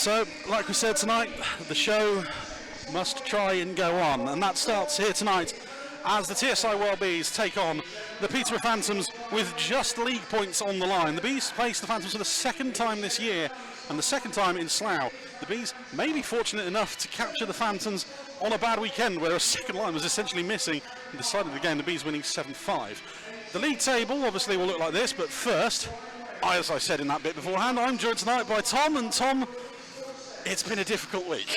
So, like we said tonight, the show must try and go on, and that starts here tonight as the TSI World Bees take on the Peterborough Phantoms with just league points on the line. The Bees face the Phantoms for the second time this year, and the second time in Slough. The Bees may be fortunate enough to capture the Phantoms on a bad weekend where a second line was essentially missing and decided the game, the Bees winning 7-5. The league table obviously will look like this, but first, as I said in that bit beforehand, I'm joined tonight by Tom, and Tom, it's been a difficult week.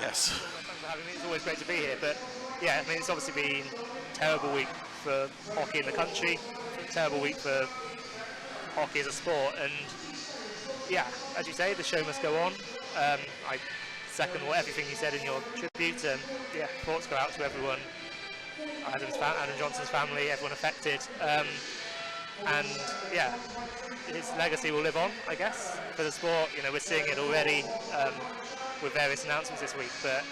Yes. Thanks for having me. It's always great to be here, but yeah, I mean, it's obviously been a terrible week for hockey in the country, a terrible week for hockey as a sport, and yeah, as you say, the show must go on. I second everything you said in your tribute, and yeah, thoughts go out to everyone, Adam Johnson's family, everyone affected, and yeah, his legacy will live on, I guess, for the sport. You know, we're seeing it already with various announcements this week, but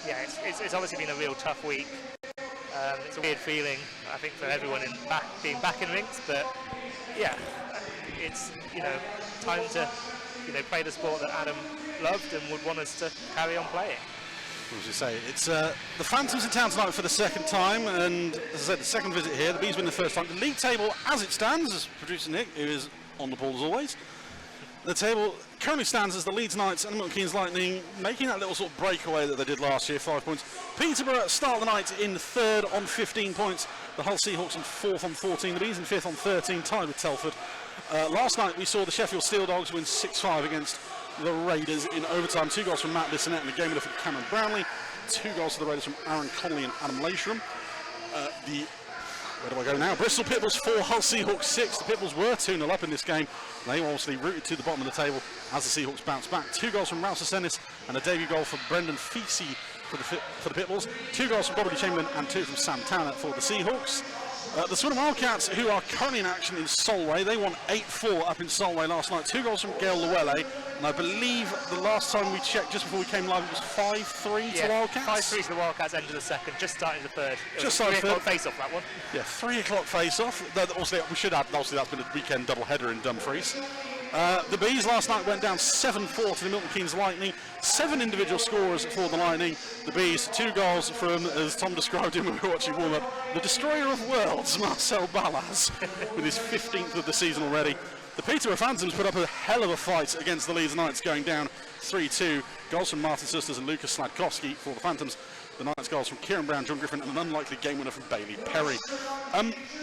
yeah, it's obviously been a real tough week. It's a weird feeling, I think, for everyone being back in rinks, but yeah, it's, you know, time to, you know, play the sport that Adam loved and would want us to carry on playing. As you say, it's the Phantoms in town tonight for the second time, and as I said, the second visit here. The Bees win the first time. The league table, as it stands, as producer Nick, who is on the ball as always, the table currently stands as the Leeds Knights and the Milton Keynes Lightning making that little sort of breakaway that they did last year, 5 points. Peterborough start the night in third on 15 points. The Hull Seahawks in fourth on 14. The Bees in fifth on 13, tied with Telford. Last night we saw the Sheffield Steel Dogs win 6-5 against the Raiders in overtime. 2 goals from Matt Bissonette and the game winner from Cameron Brownlee. 2 goals for the Raiders from Aaron Connolly and Adam Layshram. Where do I go now? Bristol Pitbulls 4, Hull Seahawks 6. The Pitbulls were 2-0 up in this game. They were obviously rooted to the bottom of the table as the Seahawks bounced back. 2 goals from Rouse Sennis and a debut goal from Brendan Feasey for the Pitbulls. 2 goals from Bobby Chamberlain and 2 from Sam Tanner for the Seahawks. The Swindon Wildcats, who are currently in action in Solway, they won 8-4 up in Solway last night. 2 goals from Gail Llewellyn, and I believe the last time we checked, just before we came live, it was 5-3 to the Wildcats. 5-3 to the Wildcats, end of the second, just starting the third. Just starting the third. Face-off, that one. Yeah, 3 o'clock face-off. Obviously, we should add, obviously that's been a weekend double-header in Dumfries. The Bees last night went down 7-4 to the Milton Keynes Lightning. 7 individual scorers for the Lightning. The Bees, 2 goals from, as Tom described him when we were watching warm-up, the destroyer of worlds, Marcel Ballas, with his 15th of the season already. The Peterborough Phantoms put up a hell of a fight against the Leeds Knights, going down 3-2. Goals from Martin Sisters and Lucas Sladkowski for the Phantoms. The Knights goals from Kieran Brown, John Griffin, and an unlikely game winner from Bailey Perry.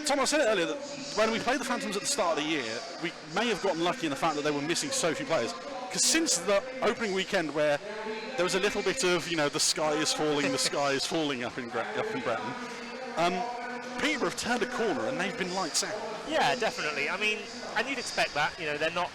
Tom, I said it earlier that when we played the Phantoms at the start of the year, we may have gotten lucky in the fact that they were missing so few players. Because since the opening weekend, where there was a little bit of, you know, the sky is falling up in Breton, Peterborough have turned a corner and they've been lights out. Yeah, definitely. I mean, and you'd expect that. You know,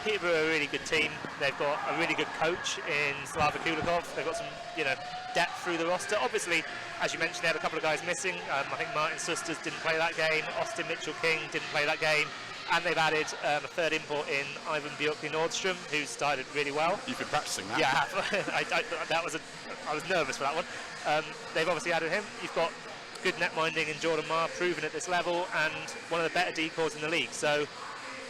Peterborough are a really good team. They've got a really good coach in Slava Kulikov. They've got some, you know, depth through the roster. Obviously, as you mentioned, they had a couple of guys missing. I think Martin Sisters didn't play that game. Austin Mitchell-King didn't play that game. And they've added a third import in Ivan Bjorkley-Nordstrom, who started really well. You've been practicing that. Yeah, I was nervous for that one. They've obviously added him. You've got good net-minding in Jordan Marr, proven at this level, and one of the better decors in the league. So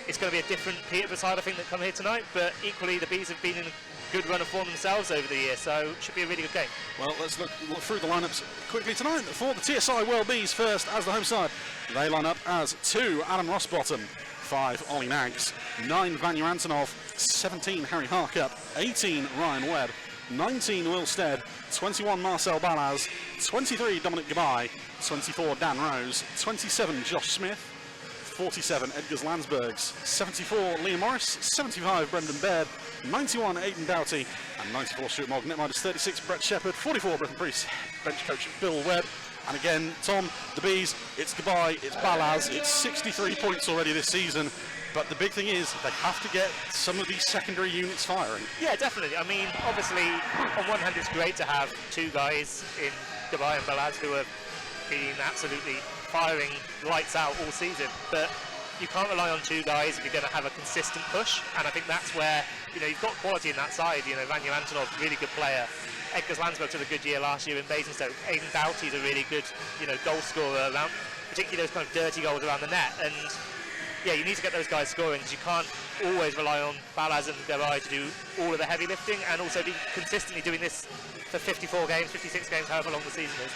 it's going to be a different Peterborough side, I think, that come here tonight. But equally, the Bees have been in a good run of form themselves over the year, so it should be a really good game. Well, let's look through the lineups quickly tonight. For the TSI World Bees first as the home side, they line up as 2 Adam Rossbottom, 5 Ollie Nags, 9 Vanya Antonov, 17 Harry Harkup, 18 Ryan Webb, 19 Will Stead, 21 Marcel Ballas, 23 Dominic Gabai, 24 Dan Rose, 27 Josh Smith, 47 Edgars Landsbergs, 74 Liam Morris, 75 Brendan Baird, 91 Aidan Doughty, and 94 Stuart Mogg. Netminders 36 Brett Shepherd, 44 Britton Priest, bench coach Bill Webb. And again, Tom, the Bees, it's Gabai, it's Ballas, it's 63 points already this season. But the big thing is they have to get some of these secondary units firing. Yeah, definitely. I mean, obviously, on one hand, it's great to have 2 guys in Gabai and Ballas who have been absolutely firing lights out all season. But you can't rely on 2 guys if you're going to have a consistent push. And I think that's where, you know, you've got quality in that side. You know, Vanya Antonov, really good player. Edgars Landsberg had a good year last year in Basingstoke. Aidan Doughty's a really good, you know, goal scorer around, particularly those kind of dirty goals around the net. And yeah, you need to get those guys scoring because you can't always rely on Balaz and Gabai to do all of the heavy lifting, and also be consistently doing this for 54 games, 56 games, however long the season is.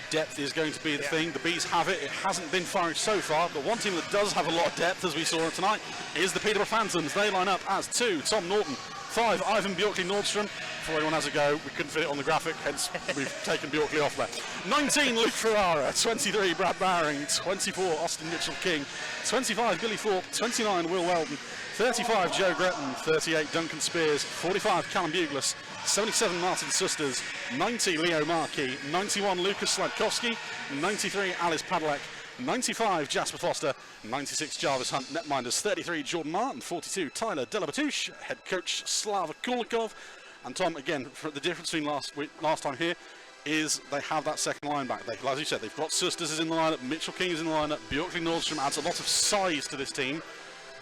Depth is going to be the thing. The Bees have it. It hasn't been firing so far, but one team that does have a lot of depth, as we saw tonight, is the Peterborough Phantoms. They line up as 2 Tom Norton, 5 Ivan Bjorkley-Nordstrom. Before anyone has a go, we couldn't fit it on the graphic, hence we've taken Bjorkley off there. 19 Luke Ferrara, 23 Brad Baring, 24 Austin Mitchell-King, 25 Billy Thorpe, 29 Will Weldon, 35 Joe Gretton, 38 Duncan Spears, 45 Callum Buglas, 77 Martin Susters, 90 Leo Markey, 91 Lucas Sladkowski, 93 Alice Padlek, 95 Jasper Foster, 96 Jarvis Hunt, netminders 33 Jordan Martin, 42 Tyler Delabatouche, head coach Slava Kulikov. And Tom, again, for the difference between last time here is they have that second line back. As you said, they've got Susters is in the lineup, Mitchell King is in the lineup, Bjorkley-Nordstrom adds a lot of size to this team,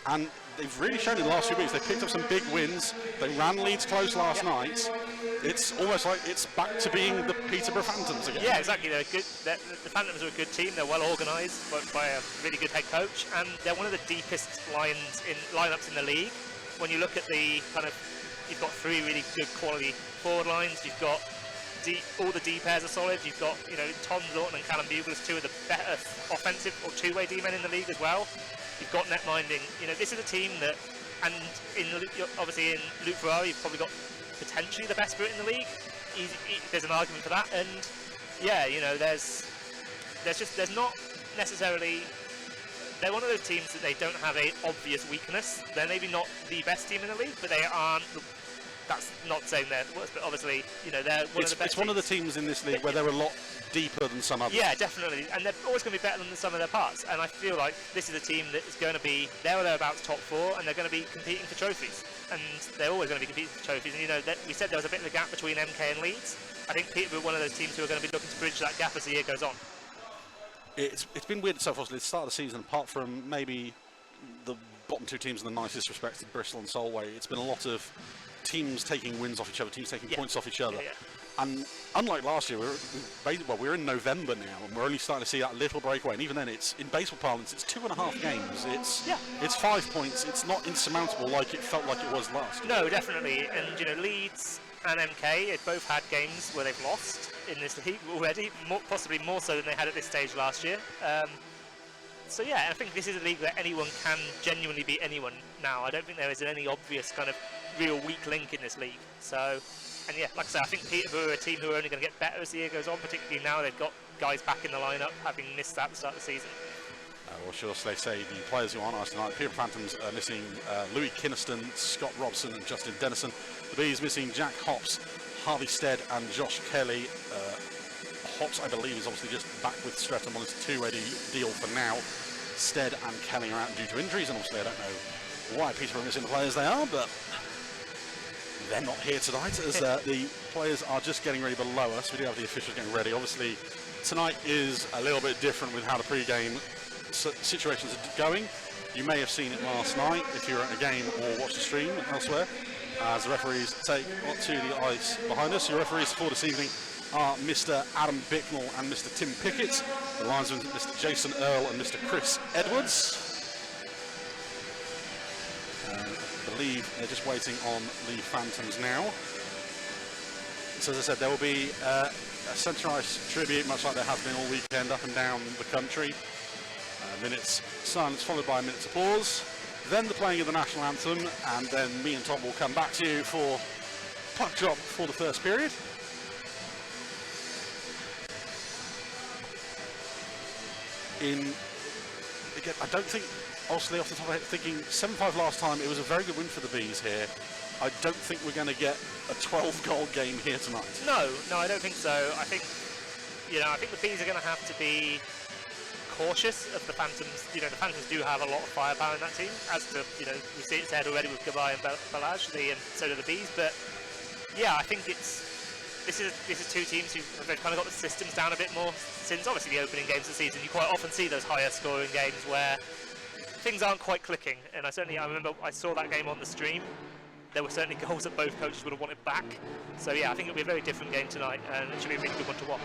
and they've really shown in the last few weeks. They picked up some big wins. They ran Leeds close last night. It's almost like it's back to being the Peterborough Phantoms again. Yeah, exactly. They're good. The Phantoms are a good team. They're well organised by a really good head coach, and they're one of the deepest lineups in the league. When you look at the kind of, you've got 3 really good quality forward lines. You've got all the D pairs are solid. You've got Tom Norton and Callum Buglas, 2 of the better offensive or two-way D men in the league as well. You've got net minding. This is a team that, and obviously in Luke Ferrari, you've probably got potentially the best route in the league. There's an argument for that, and yeah, there's not necessarily. They're one of those teams that they don't have an obvious weakness. They're maybe not the best team in the league, but they aren't. That's not saying they're the worst, but obviously, they're one of the best. It's one of the teams in this league where they're a lot deeper than some others. Yeah, definitely, and they're always going to be better than the sum of their parts. And I feel like this is a team that is going to be there or thereabouts top 4, and they're going to be competing for trophies. And they're always going to be competing for trophies. And we said there was a bit of a gap between MK and Leeds. I think Peterborough are one of those teams who are going to be looking to bridge that gap as the year goes on. It's been weird so far at the start of the season, apart from maybe the bottom 2 teams in the nicest respects, Bristol and Solway. It's been a lot of teams taking wins off each other, teams taking points off each other. And unlike last year, we're in November now, and we're only starting to see that little breakaway. And even then, it's in baseball parlance, it's 2.5 games. It's 5 points. It's not insurmountable like it felt like it was last year. No, definitely. And Leeds and MK have both had games where they've lost in this league already, possibly more so than they had at this stage last year. So yeah, I think this is a league where anyone can genuinely beat anyone now. I don't think there is any obvious kind of real weak link in this league. So, and yeah, like I said, I think Peterborough are a team who are only going to get better as the year goes on, particularly now they've got guys back in the lineup, having missed that at the start of the season. Well, sure, so they say the players who aren't us tonight, the Peterborough Phantoms are missing Louis Kinniston, Scott Robson and Justin Dennison. The Bees missing Jack Hops, Harvey Stead and Josh Kelly. Hops, I believe, is obviously just back with Streatham on his 2-way deal for now. Stead and Kelly are out due to injuries, and obviously I don't know why Peterborough are missing the players they are, but they're not here tonight as the players are just getting ready below us. We do have the officials getting ready. Obviously, tonight is a little bit different with how the pre-game situations are going. You may have seen it last night if you're at a game or watched the stream elsewhere, as the referees take to the ice behind us. Your referees for this evening are Mr. Adam Bicknell and Mr. Tim Pickett. The linesmen, Mr. Jason Earle and Mr. Chris Edwards. I believe they're just waiting on the Phantoms now. So as I said, there will be a centre ice tribute, much like there has been all weekend up and down the country. Minutes silence followed by a minute's applause. Then the playing of the national anthem, and then me and Tom will come back to you for puck drop for the first period. Again, I don't think, obviously off the top of my head, thinking 7-5 last time, it was a very good win for the Bees here. I don't think we're going to get a 12-goal game here tonight. No, I don't think so. I think the Bees are going to have to be cautious of the Phantoms. The Phantoms do have a lot of firepower in that team, as to, we've seen it said already with Gabai and Balaj, and so do the Bees. But yeah, I think this is 2 teams who've kind of got the systems down a bit more since obviously the opening games of the season. You quite often see those higher scoring games where things aren't quite clicking, and I remember I saw that game on the stream, there were certainly goals that both coaches would have wanted back. So yeah, I think it'll be a very different game tonight, and it should be a really good one to watch.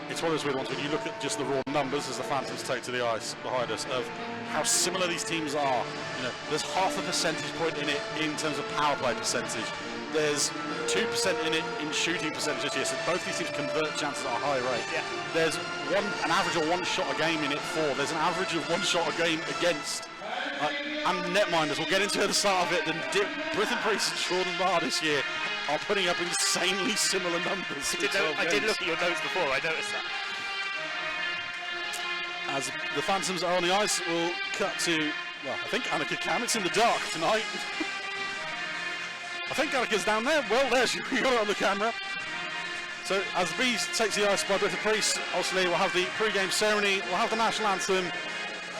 It's one of those weird ones when you look at just the raw numbers as the Phantoms take to the ice behind us of how similar these teams are. You know, there's half a percentage point in it in terms of power play percentage. There's 2% in it in shooting percentage this year, so both these teams convert chances at a high rate. Yeah. There's an average of one shot a game in it for. There's an average of one shot a game against. And netminders, we'll get into the start of it, and Britton Priest and Jordan Barr this year are putting up insanely similar numbers. I did look at your notes before, I noticed that. As the Phantoms are on the ice, we'll cut to, well, I think Annika Kamit's in the dark tonight. I think Annika's down there. Well, there she we got it on the camera. So as the Bees takes the ice by Britton Priest, obviously we'll have the pre-game ceremony, we'll have the national anthem,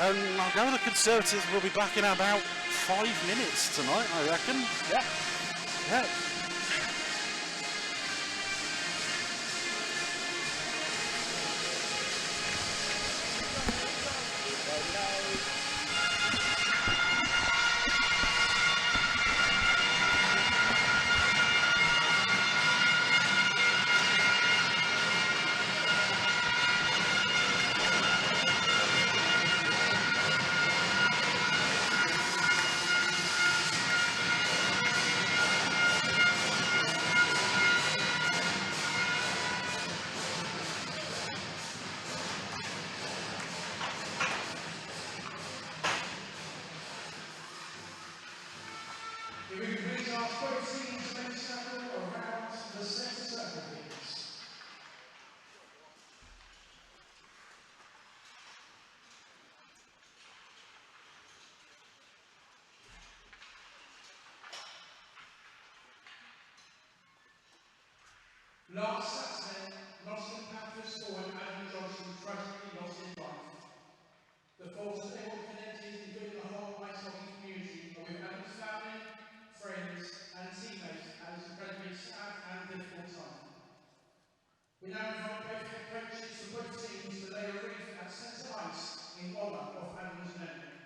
and I'll go with the Conservatives will be back in about 5 minutes tonight, I reckon. Yeah. Yeah. Last Saturday, Nottingham Panthers forward Adam Johnson tragically lost his life. The forces everyone connected, including the whole ice hockey community, are with Adam's family, friends, and teammates at this incredibly sad and difficult time. We now invite both head coaches from both teams to lay a wreath at centre ice in honour of Adam's memory.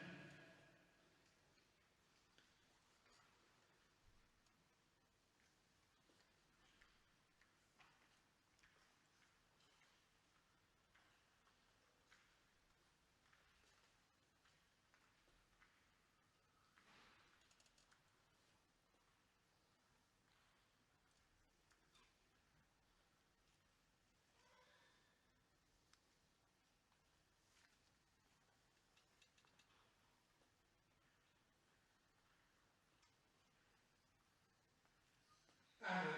Adam,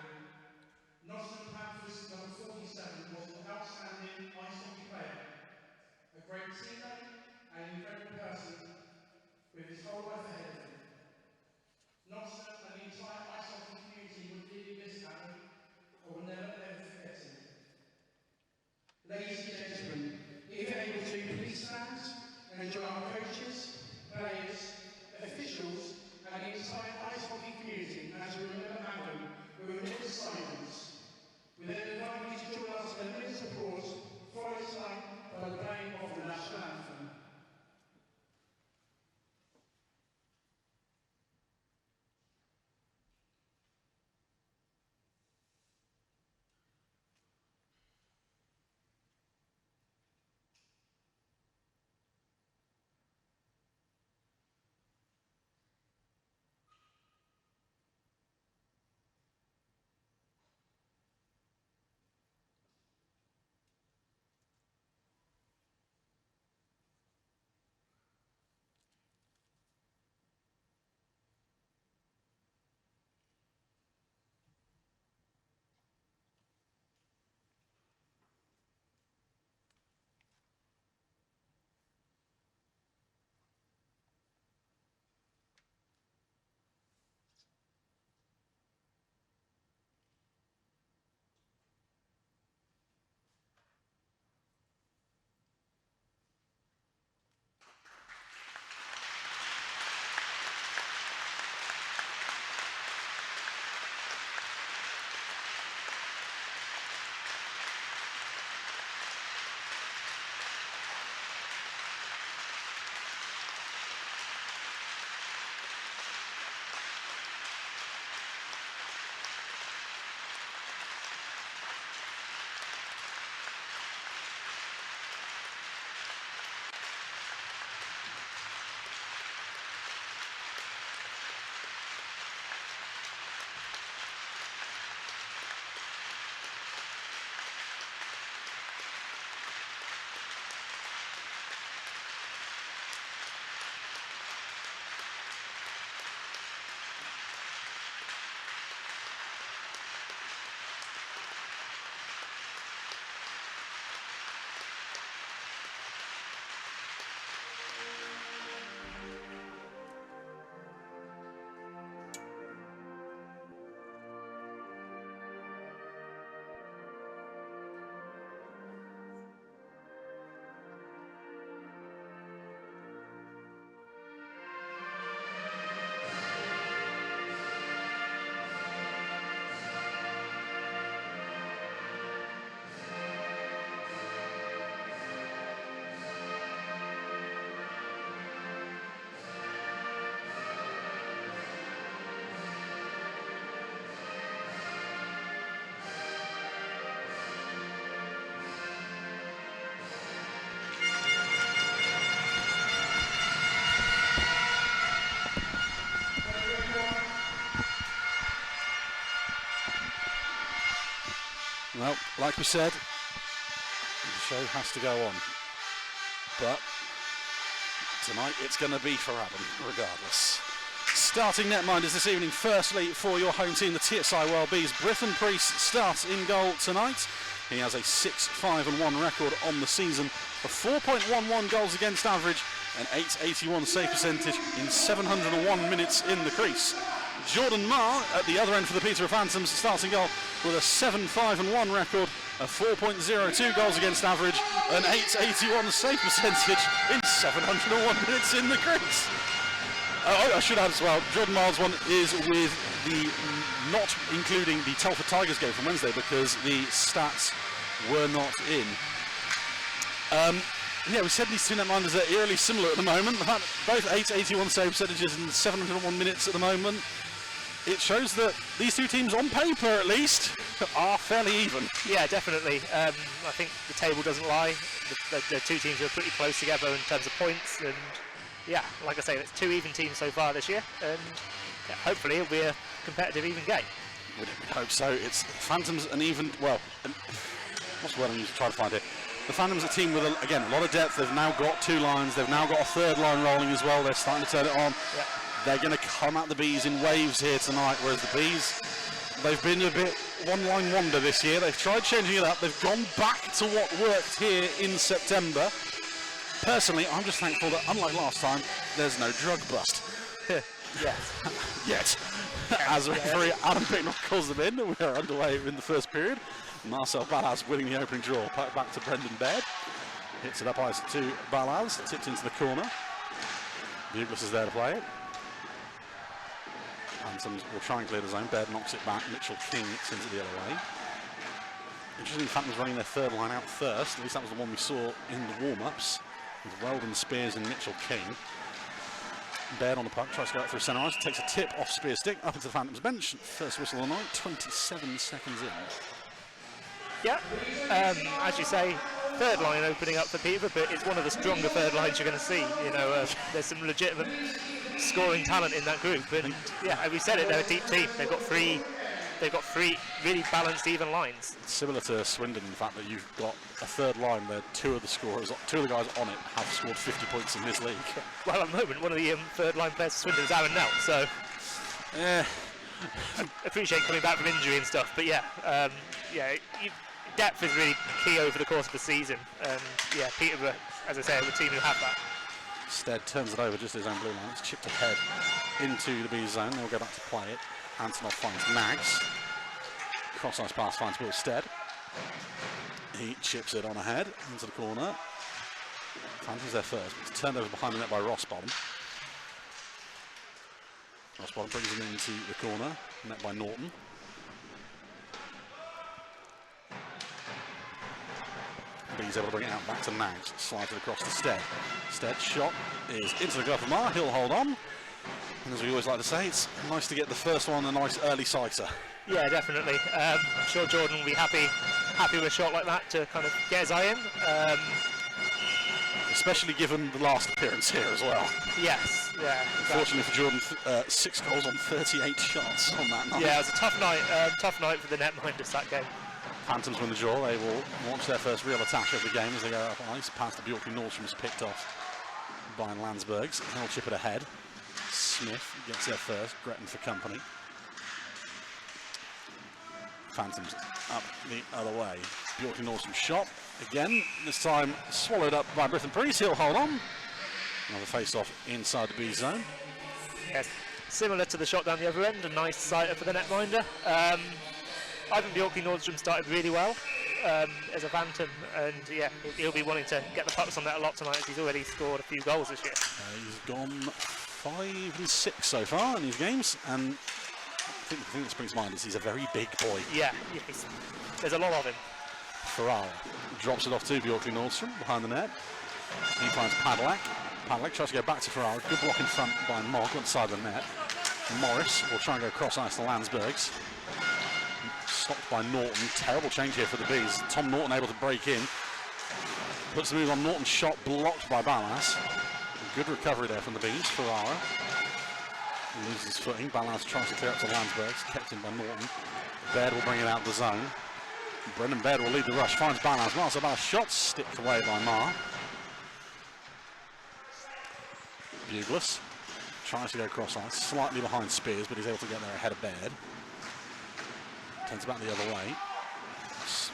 Nottingham Panthers number 47, was an outstanding ice hockey player, a great teammate and an incredible person with his whole life ahead of him. Nottingham and the entire ice hockey community would dearly miss Adam, or will never ever forget him. Ladies and gentlemen, if you're able to, please stand and join our coaches, players, officials, and the entire ice hockey community as we remember Adam with a minute's silence. We then invite you to join us in a minute's applause, followed tonight by the playing of the national anthem. Well, like we said, the show has to go on. But tonight it's going to be for Adam, regardless. Starting netminders this evening, firstly for your home team, the TSI World Bees. Britton Priest starts in goal tonight. He has a 6-5-1 record on the season, a 4.11 goals against average, an 881 save percentage in 701 minutes in the crease. Jordan Marr at the other end for the Peterborough Phantoms starts in goal with a 7-5-1 record, a 4.02 goals against average, an 881 save percentage in 701 minutes in the crease. I should add as well, Jordan Marr's one is with the not including the Telford Tigers game from Wednesday because the stats were not in. Yeah, we said these two netminders are eerily similar at the moment. Both 881 save percentages in 701 minutes at the moment. It shows that these two teams, on paper at least, are fairly even. Yeah, definitely. I think the table doesn't lie. The two teams are pretty close together in terms of points, and yeah, like I say, it's two even teams so far this year, and yeah, hopefully it'll be a competitive, even game. We'd hope so. It's Phantoms an even, well, what's the word I'm trying to find here? The Phantoms are a team with, again, a lot of depth. They've now got two lines. They've now got a third line rolling as well. They're starting to turn it on. Yeah. They're going to come at the Bees in waves here tonight, whereas the Bees, they've been a bit one-line wonder this year. They've tried changing it up. They've gone back to what worked here in September. Personally, I'm just thankful that, unlike last time, there's no drug bust. Yes. Yet. As referee Adam Picknock calls them in, we are underway in the first period. Marcel Balaz winning the opening draw. Back to Brendan Baird. Hits it up ice to Balaz. Tipped into the corner. Bugles is there to play it. Phantoms will try and clear the zone. Baird knocks it back. Mitchell King sends it the other way. Interesting, Phantoms running their third line out first. At least that was the one we saw in the warm-ups. With Weldon, Spears and Mitchell King. Baird on the puck, tries to go out through centre ice, takes a tip off Spears' stick, up into the Phantoms bench. First whistle of the night, 27 seconds in. Yeah, as you say, third line opening up for Peterborough, but it's one of the stronger third lines you're going to see. You know, there's some legitimate scoring talent in that group, and yeah, as we said it, they're a deep team. They've got three really balanced, even lines. It's similar to Swindon, in fact, that you've got a third line where two of the guys on it have scored 50 points in this league. Well, at the moment, one of the third line players for Swindon is Aaron Nell, so yeah, I appreciate coming back from injury and stuff, but yeah, depth is really key over the course of the season, and yeah, Peterborough, as I say, are the team who have that. Stead turns it over just his own blue line. It's chipped ahead into the B zone. They'll go back to play it. Antonov finds Nags. Cross-ice pass finds Will Stead. He chips it on ahead into the corner. Phantoms there first. It's turned over behind the net by Rossbottom. Rossbottom brings him into the corner. Net by Norton. But he's able to bring it out back to Nags. Slides it across to Stead. Stead's shot is into the glove of Marr. He'll hold on. And as we always like to say, it's nice to get the first one, a nice early sighter. Yeah, definitely. I'm sure Jordan will be happy with a shot like that to kind of get his eye in. Especially given the last appearance here as well. Yes, yeah. Fortunately for Jordan, 6 goals on 38 shots on that night. Yeah, it was a tough night for the netminders that game. Phantoms win the draw. They will launch their first real attack of the game as they go up ice. Past the Bjorkley Nordstrom is picked off by Landsbergs. He'll chip it ahead. Smith gets there first. Gretton for company. Phantoms up the other way. Bjorkley Nordstrom shot again. This time swallowed up by Britton Priest. He'll hold on. Another face-off inside the B zone. Yes, similar to the shot down the other end. A nice sighter for the netminder. Ivan Bjorkley Nordstrom started really well as a Phantom, and yeah, he'll be wanting to get the pucks on that a lot tonight, as he's already scored a few goals this year. He's gone 5 and 6 so far in these games, and I think the thing that springs to mind is he's a very big boy. Yeah, there's a lot of him. Ferrara drops it off to Bjorkley Nordstrom behind the net. He finds Padlak. Padlak tries to go back to Ferrara. Good block in front by Mogg on the side of the net. Morris will try and go cross ice to Landsbergs. Stopped by Norton. Terrible change here for the Bees. Tom Norton able to break in. Puts the move on. Norton's shot blocked by Ballas. Good recovery there from the Bees. Ferrara loses his footing. Ballas tries to clear up to Landsbergs. Kept in by Norton. Baird will bring it out the zone. Brendan Baird will lead the rush, finds Balaz. Marcel Balaz shot sticked away by Marr. Bugles tries to go cross ice, slightly behind Spears, but he's able to get there ahead of Baird. Turns back the other way.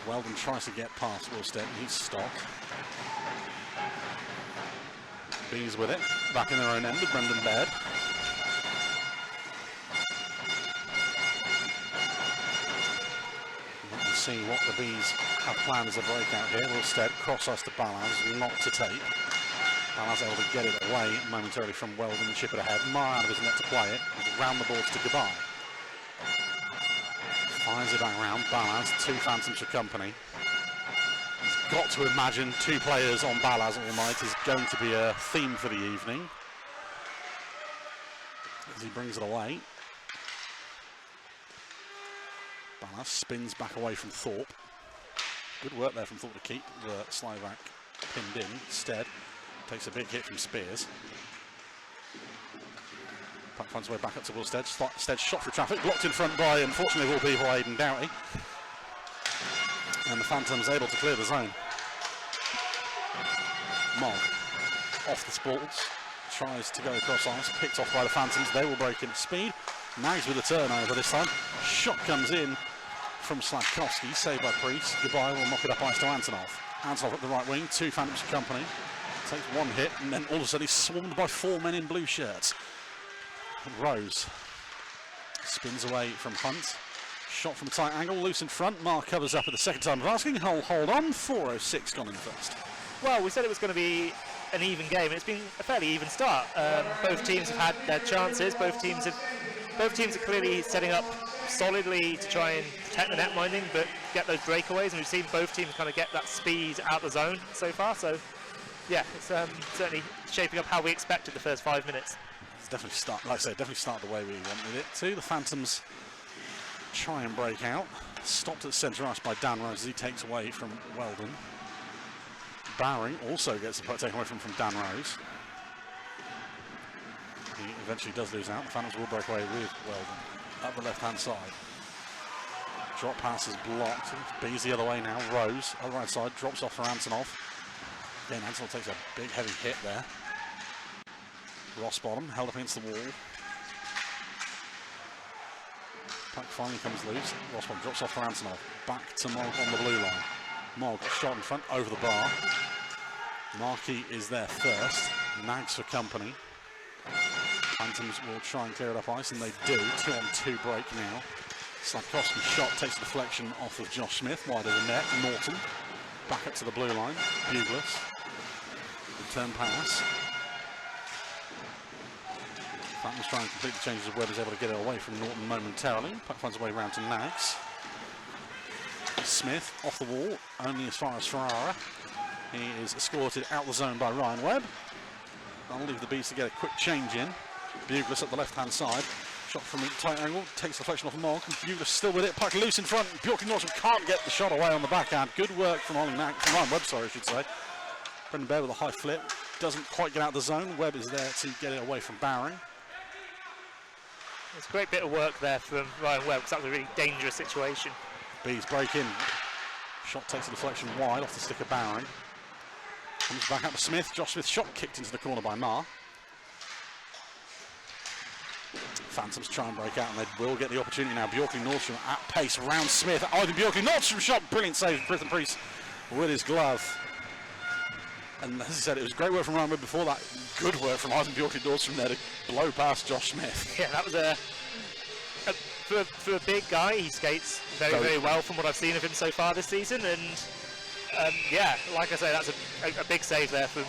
Weldon tries to get past Wilstead, and he's stopped. Bees with it, back in their own end with Brendan Baird. You can see what the Bees have planned as a breakout here. Wilstead, cross ice to Balaz, not to take. Balaz able to get it away momentarily from Weldon and chip it ahead. Marr out of his net to play it, round the boards to Goodbye. Fires it back round, Balaz, 2 Phantoms for company. He's got to imagine 2 players on Balaz all night is going to be a theme for the evening. As he brings it away. Balaz spins back away from Thorpe. Good work there from Thorpe to keep the Slovak pinned in. Instead, takes a big hit from Spears. Puck finds his way back up to Wilstead. Stead shot for traffic, blocked in front by, unfortunately, of all people, Aidan Doughty. And the Phantoms able to clear the zone. Mogg off the sports, tries to go across ice, picked off by the Phantoms. They will break into speed. Nags with a turnover this time. Shot comes in from Slavkovsky, saved by Priest. Goodbye will knock it up ice to Antonov. Antonov at the right wing, 2 Phantoms for company. Takes 1 hit, and then all of a sudden he's swarmed by 4 men in blue shirts. Rose spins away from Hunt. Shot from a tight angle, loose in front. Marr covers up at the second time of asking. Hull hold on. 4:06 gone in first. Well, we said it was going to be an even game, and it's been a fairly even start. Both teams have had their chances. Both teams are clearly setting up solidly to try and protect the net minding, but get those breakaways. And we've seen both teams kind of get that speed out the zone so far. So, yeah, it's certainly shaping up how we expected the first 5 minutes. Definitely start, like I say, definitely start the way we wanted it to. The Phantoms try and break out. Stopped at centre ice by Dan Rose as he takes away from Weldon. Bowering also gets the puck taken away from Dan Rose. He eventually does lose out. The Phantoms will break away with Weldon up the left-hand side. Drop pass is blocked. Bees the other way now. Rose on the right side drops off for Antonov. Again, Antonov takes a big heavy hit there. Rossbottom held up against the wall. Puck finally comes loose. Rossbottom drops off for Antonov. Back to Mogg on the blue line. Mogg shot in front over the bar. Markey is there first. Nags for company. Phantoms will try and clear it up ice, and they do. 2-on-2 break now. Slavkovsky's shot takes a deflection off of Josh Smith, wide of the net. Norton back up to the blue line. Bugles. Return pass. Phantoms trying to complete the changes of Webb is able to get it away from Norton momentarily. Puck finds a way round to Nags. Smith off the wall, only as far as Ferrara. He is escorted out the zone by Ryan Webb. That'll leave the Bees to get a quick change in. Bugles at the left-hand side. Shot from a tight angle, takes the deflection off Mogg. Bugles still with it, puck loose in front. Bjorky Nordstrom can't get the shot away on the backhand. Good work from Ryan Webb, sorry, I should say. Brendan Baird with a high flip. Doesn't quite get out of the zone. Webb is there to get it away from Bowering. It's a great bit of work there from Ryan Webb, because that was a really dangerous situation. Bees break in. Shot takes a deflection wide off the stick of Bowering. Comes back up to Smith. Josh Smith shot kicked into the corner by Marr. Phantoms try and break out, and they will get the opportunity now. Bjorkley Nordstrom at pace around Smith. Ivan Bjorkley Nordstrom shot. Brilliant save from Britton Priest with his glove. And as I said, it was great work from Ryan Webb before that. Good work from Ivan Bjorkley Nordstrom there to blow past Josh Smith. Yeah, that was for a big guy, he skates very, very well from what I've seen of him so far this season. And yeah, like I say, that's a big save there from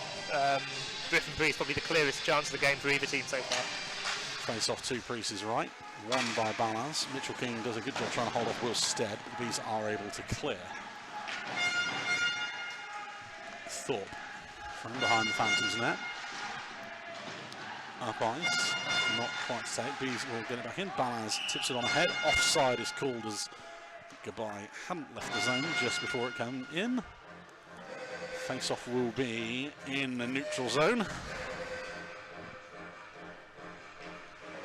Griffin Priest, probably the clearest chance of the game for either team so far. Face off to Priest is right, won by Balaz. Mitchell King does a good job trying to hold off Will Stead, but the Bees are able to clear. Thorpe from behind the Phantoms net. Up ice, not quite safe. Bees will get it back in. Balaz tips it on ahead. Offside is called as Goodbye hadn't left the zone just before it came in. Face-off will be in the neutral zone.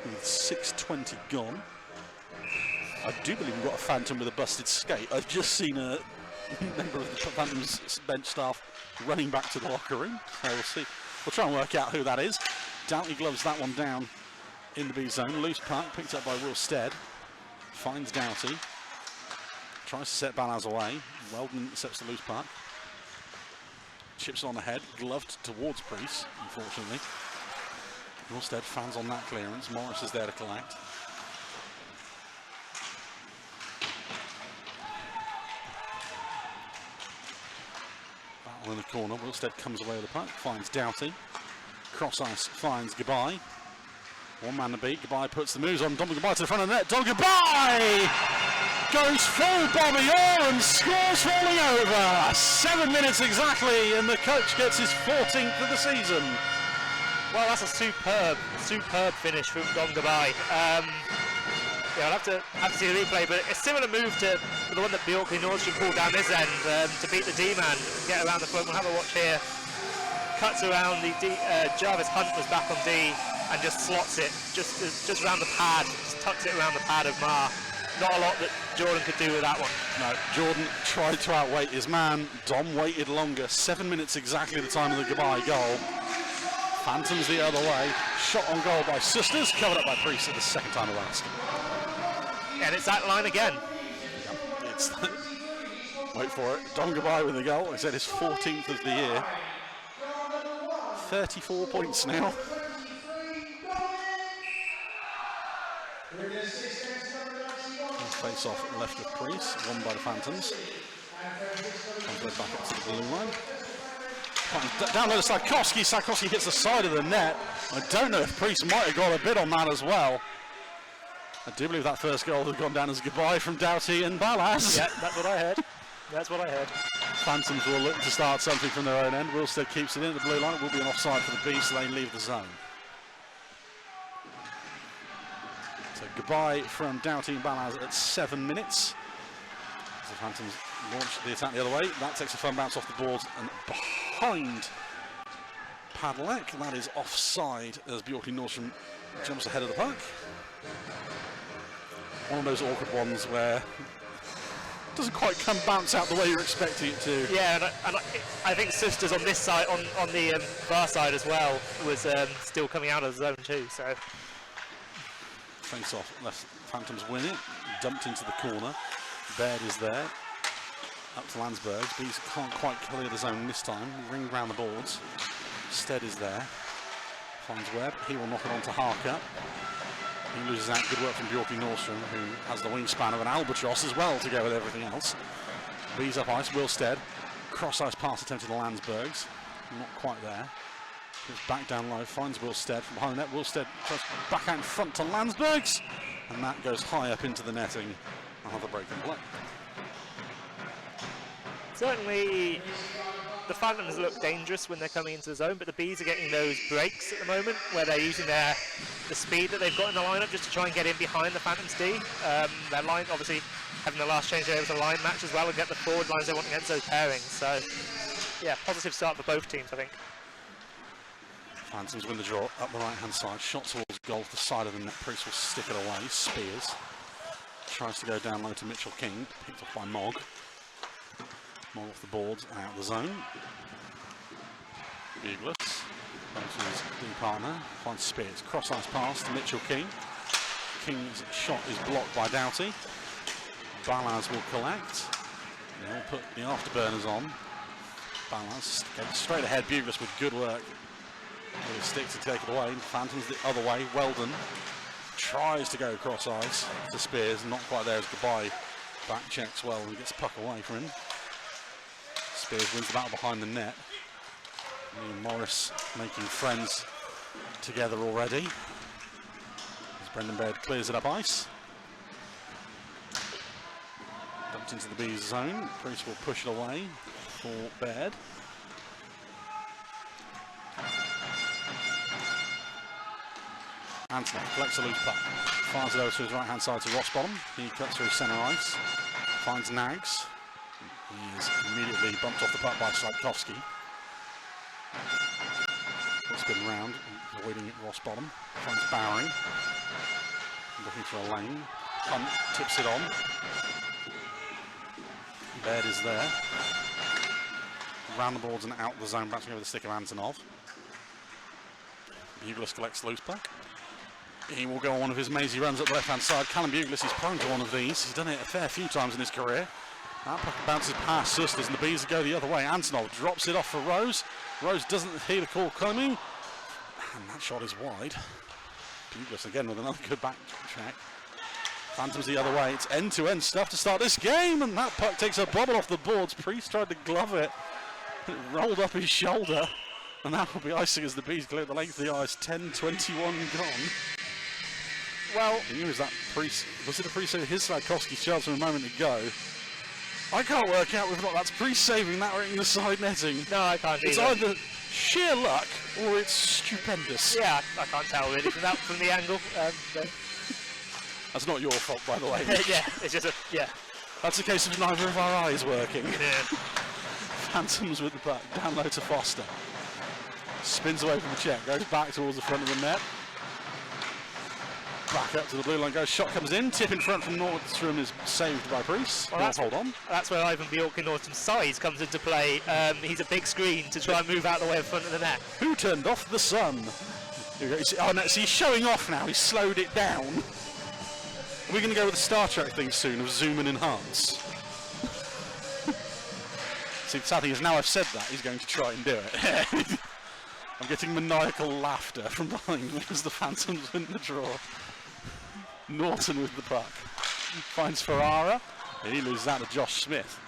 With 6:20 gone. I do believe we've got a Phantom with a busted skate. I've just seen a member of the Phantom's bench staff running back to the locker room. So we'll see. We'll try and work out who that is. Doughty gloves that one down in the B zone. Loose puck picked up by Will Stead. Finds Doughty. Tries to set Balaz away. Weldon intercepts the loose puck. Chips on ahead. Gloved towards Priest, unfortunately. Wilstead fans on that clearance. Morris is there to collect. Battle in the corner. Wilstead comes away with the puck. Finds Doughty. Cross ice finds Gabai. One man to beat. Gabai puts the moves on. Dom Gabai to the front of the net. Dom Gabai goes full Bobby Orr and scores falling over. 7 minutes exactly, and the coach gets his 14th of the season. Well, that's a superb finish from Dom Gabai. Yeah, I'll have to see the replay, but a similar move to the one that Bjorkley Nordstrom pulled down this end to beat the D-man, get around the front. We'll have a watch here. Cuts around the D. Jarvis Hunt was back on D and just slots it just around the pad, just tucks it around the pad of Marr. Not a lot that Jordan could do with that one. No, Jordan tried to outweight his man. Dom waited longer. 7 minutes exactly the time of the Gabai goal. Phantoms the other way. Shot on goal by Sisters, covered up by Priest at the second time of last. And it's that line again. It's wait for it. Dom Gabai with the goal. Like I said, his 14th of the year. 34 points now. Face off left of Priest, won by the Phantoms. Comes back up to the blue line. Down low to Sarkowski. Sarkowski hits the side of the net. I don't know if Priest might have got a bit on that as well. I do believe that first goal has gone down as a goodbye from Doughty and Balaz. Yeah, that's what I heard. That's what I heard. Phantoms will look to start something from their own end. Wilstead keeps it in the blue line. It will be an offside for the B, so they leave the zone. So goodbye from Doughty and Balaz at 7 minutes. As the Phantoms launch the attack the other way. That takes a fun bounce off the boards and behind Padlek. That is offside as Bjorkley Nordstrom jumps ahead of the puck. One of those awkward ones where it doesn't quite bounce out the way you're expecting it to. Yeah, and I think Sisters on this side, on the far side as well, was still coming out of the zone too. So face off, left Phantoms win it. Dumped into the corner. Baird is there. Up to Landsbergs. Bees can't quite clear the zone this time. Ring round the boards. Stead is there. Finds Webb. He will knock it on to Harker. He loses out. Good work from Bjorkley Nordstrom, who has the wingspan of an albatross as well to go with everything else. Bees up ice. Wilstead. Cross ice pass attempted to Landsbergs. Not quite there. Goes back down low. Finds Wilstead from behind the net. Wilstead tries back out in front to Landsbergs. And that goes high up into the netting. Another break in play. certainly the Phantoms look dangerous when they're coming into the zone, but the Bees are getting those breaks at the moment where they're using the speed that they've got in the lineup just to try and get in behind the Phantoms D. Their line, obviously, having the last change, they're able to line match as well and get the forward lines they want against those pairings. So, yeah, positive start for both teams, I think. Phantoms win the draw up the right-hand side. Shot towards goal to the side of the net. Priest will stick it away. Spears tries to go down low to Mitchell King. Picked off by Mogg. Mogg off the boards and out of the zone. Bugles comes to his D partner. Finds Spears. Cross-ice pass to Mitchell King. King's shot is blocked by Doughty. Balaz will collect. They'll put the afterburners on. Balaz goes straight ahead. Bugles with good work. With his stick to take it away. Phantoms the other way. Weldon tries to go cross ice to Spears. Not quite there as goodbye. Back checks well and gets puck away from him. Spears wins the battle behind the net. Me and Morris making friends together already. As Brendan Baird clears it up ice. Dumped into the Bees zone. Priest will push it away for Baird. Anthony collects a loose puck, fires it over to his right hand side to Rossbottom. He cuts through centre ice, finds Nags. He is immediately bumped off the puck by Sladkowski. Spin round, avoiding it Rossbottom. Finds Bowering, looking for a lane. Hunt tips it on. Baird is there. Round the boards and out the zone, bouncing over the stick of Antonov. Buglis collects loose puck. He will go on one of his mazy runs up the left-hand side. Callum Buglis is prone to one of these. He's done it a fair few times in his career. That puck bounces past Sisters and the Bees go the other way. Antonov drops it off for Rose. Rose doesn't hear the call coming. And that shot is wide. Buglis again with another good back check. Phantoms the other way. It's end-to-end stuff to start this game. And that puck takes a bobble off the boards. Priest tried to glove it. It rolled up his shoulder. And that will be icing as the Bees clear the length of the ice. 10:21 gone. Well, He was that Priest. Was it a Priest saving his Sladkowski's chance from a moment ago? I can't work out whether or not that's Priest saving that or in the side netting. no, I can't It's either. either sheer luck or it's stupendous. Yeah, I can't tell really from the angle. But That's not your fault, by the way. yeah, it's just yeah. That's a case of neither of our eyes working. Yeah. Phantoms with the puck, down low to Foster. Spins away from the check, goes back towards the front of the net. Back up to the blue line goes, shot comes in, tip in front from Nordstrom is saved by Priest. Well, Hold on. That's where Ivan Bjork-Norton's size comes into play. He's a big screen to try and move out the way in front of the net. Who turned off the sun? Here we go. Oh no, so he's showing off now, he's slowed it down. We're going to go with the Star Trek thing soon of zoom and enhance. See, the sad thing is now I've said that, he's going to try and do it. I'm getting maniacal laughter from behind because the Phantoms win the draw. Norton with the puck. Finds Ferrara. And he loses out to Josh Smith.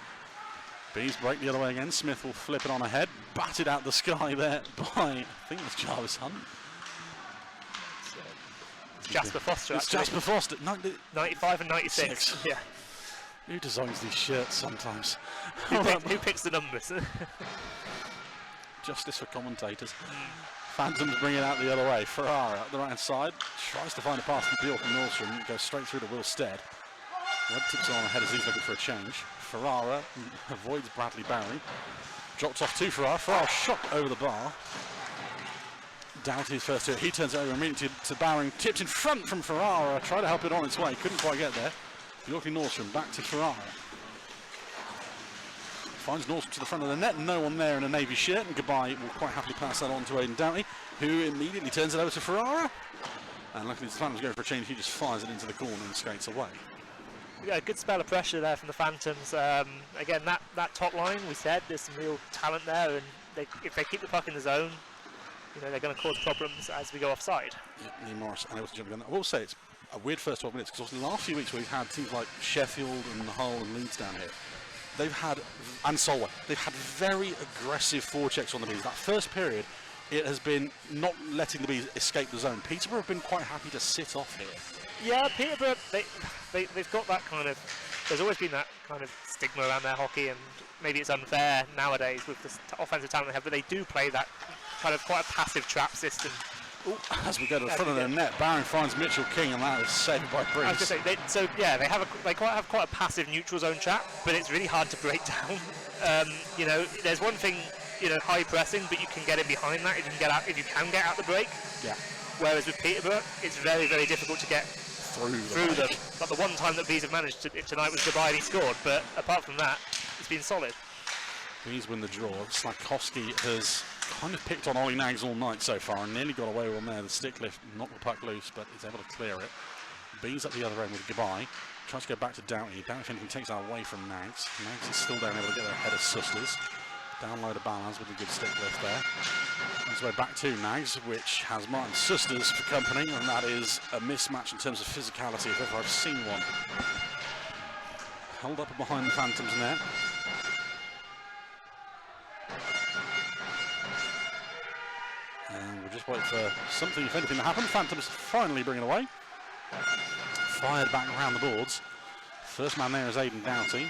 Bees break the other way again. Smith will flip it on ahead. Batted out the sky there by, I think it's Jarvis Hunt. It's Jasper Foster, It's actually. Jasper Foster. 95 and 96. Six. Yeah. Who designs these shirts sometimes? Who picks the numbers? Justice for commentators. Phantoms bring it out the other way. Ferrara up the right hand side. Tries to find a pass from Bjork and Nordstrom. It goes straight through to Will Stead. Webb tips it on ahead as he's looking for a change. Ferrara avoids Bradley Barry. Drops off to Ferrara. Ferrara shot over the bar. Down to his first two. He turns it over immediately to Bowering. Tipped in front from Ferrara. Tried to help it on its way. Couldn't quite get there. Bjork and Nordstrom back to Ferrara. Finds Nordstrom to the front of the net. No one there in a navy shirt. And Goodbye will quite happily pass that on to Aidan Doughty, who immediately turns it over to Ferrara. And luckily the Phantoms going for a change. He just fires it into the corner and skates away. Yeah, good spell of pressure there from the Phantoms. Again, that top line, we said there's some real talent there, and if they keep the puck in the zone, they're going to cause problems as we go offside. Yeah, Lee Morris unable to jump in. I will say it's a weird first 12 minutes because the last few weeks we've had teams like Sheffield and Hull and Leeds down here. They've had, and Solway, they've had very aggressive forechecks on the Bees. That first period, it has been not letting the Bees escape the zone. Peterborough have been quite happy to sit off here. Yeah, Peterborough, they've got that kind of, there's always been that kind of stigma around their hockey, and maybe it's unfair nowadays with the offensive talent they have, but they do play that kind of quite a passive trap system. Ooh, as we go to the front of the net, Barron finds Mitchell King, and that is saved by Bruce. I was going to say, they have quite a passive neutral zone trap, but it's really hard to break down. There's one thing, high pressing, but you can get in behind that if you can get out the break. Yeah. Whereas with Peterborough, it's very, very difficult to get through them. But the one time that Bees have managed tonight was Goodbye and he scored, but apart from that, it's been solid. Bees win the draw. Sladkowski has kind of picked on Ollie Nags all night so far and nearly got away with one there. The stick lift knocked the puck loose, but he's able to clear it. Bees up the other end with Goodbye. Tries to go back to Doughty. Doughty, if anything, takes that away from Nags. Nags is still down, able to get there ahead of Sisters. Down low to Balance with a good stick lift there. On his way back to Nags, which has Martin Sisters for company, and that is a mismatch in terms of physicality if ever I've seen one. Held up behind the Phantoms net. And we'll just wait for something, if anything, to happen. Phantoms finally bring it away. Fired back around the boards. First man there is Aidan Doughty.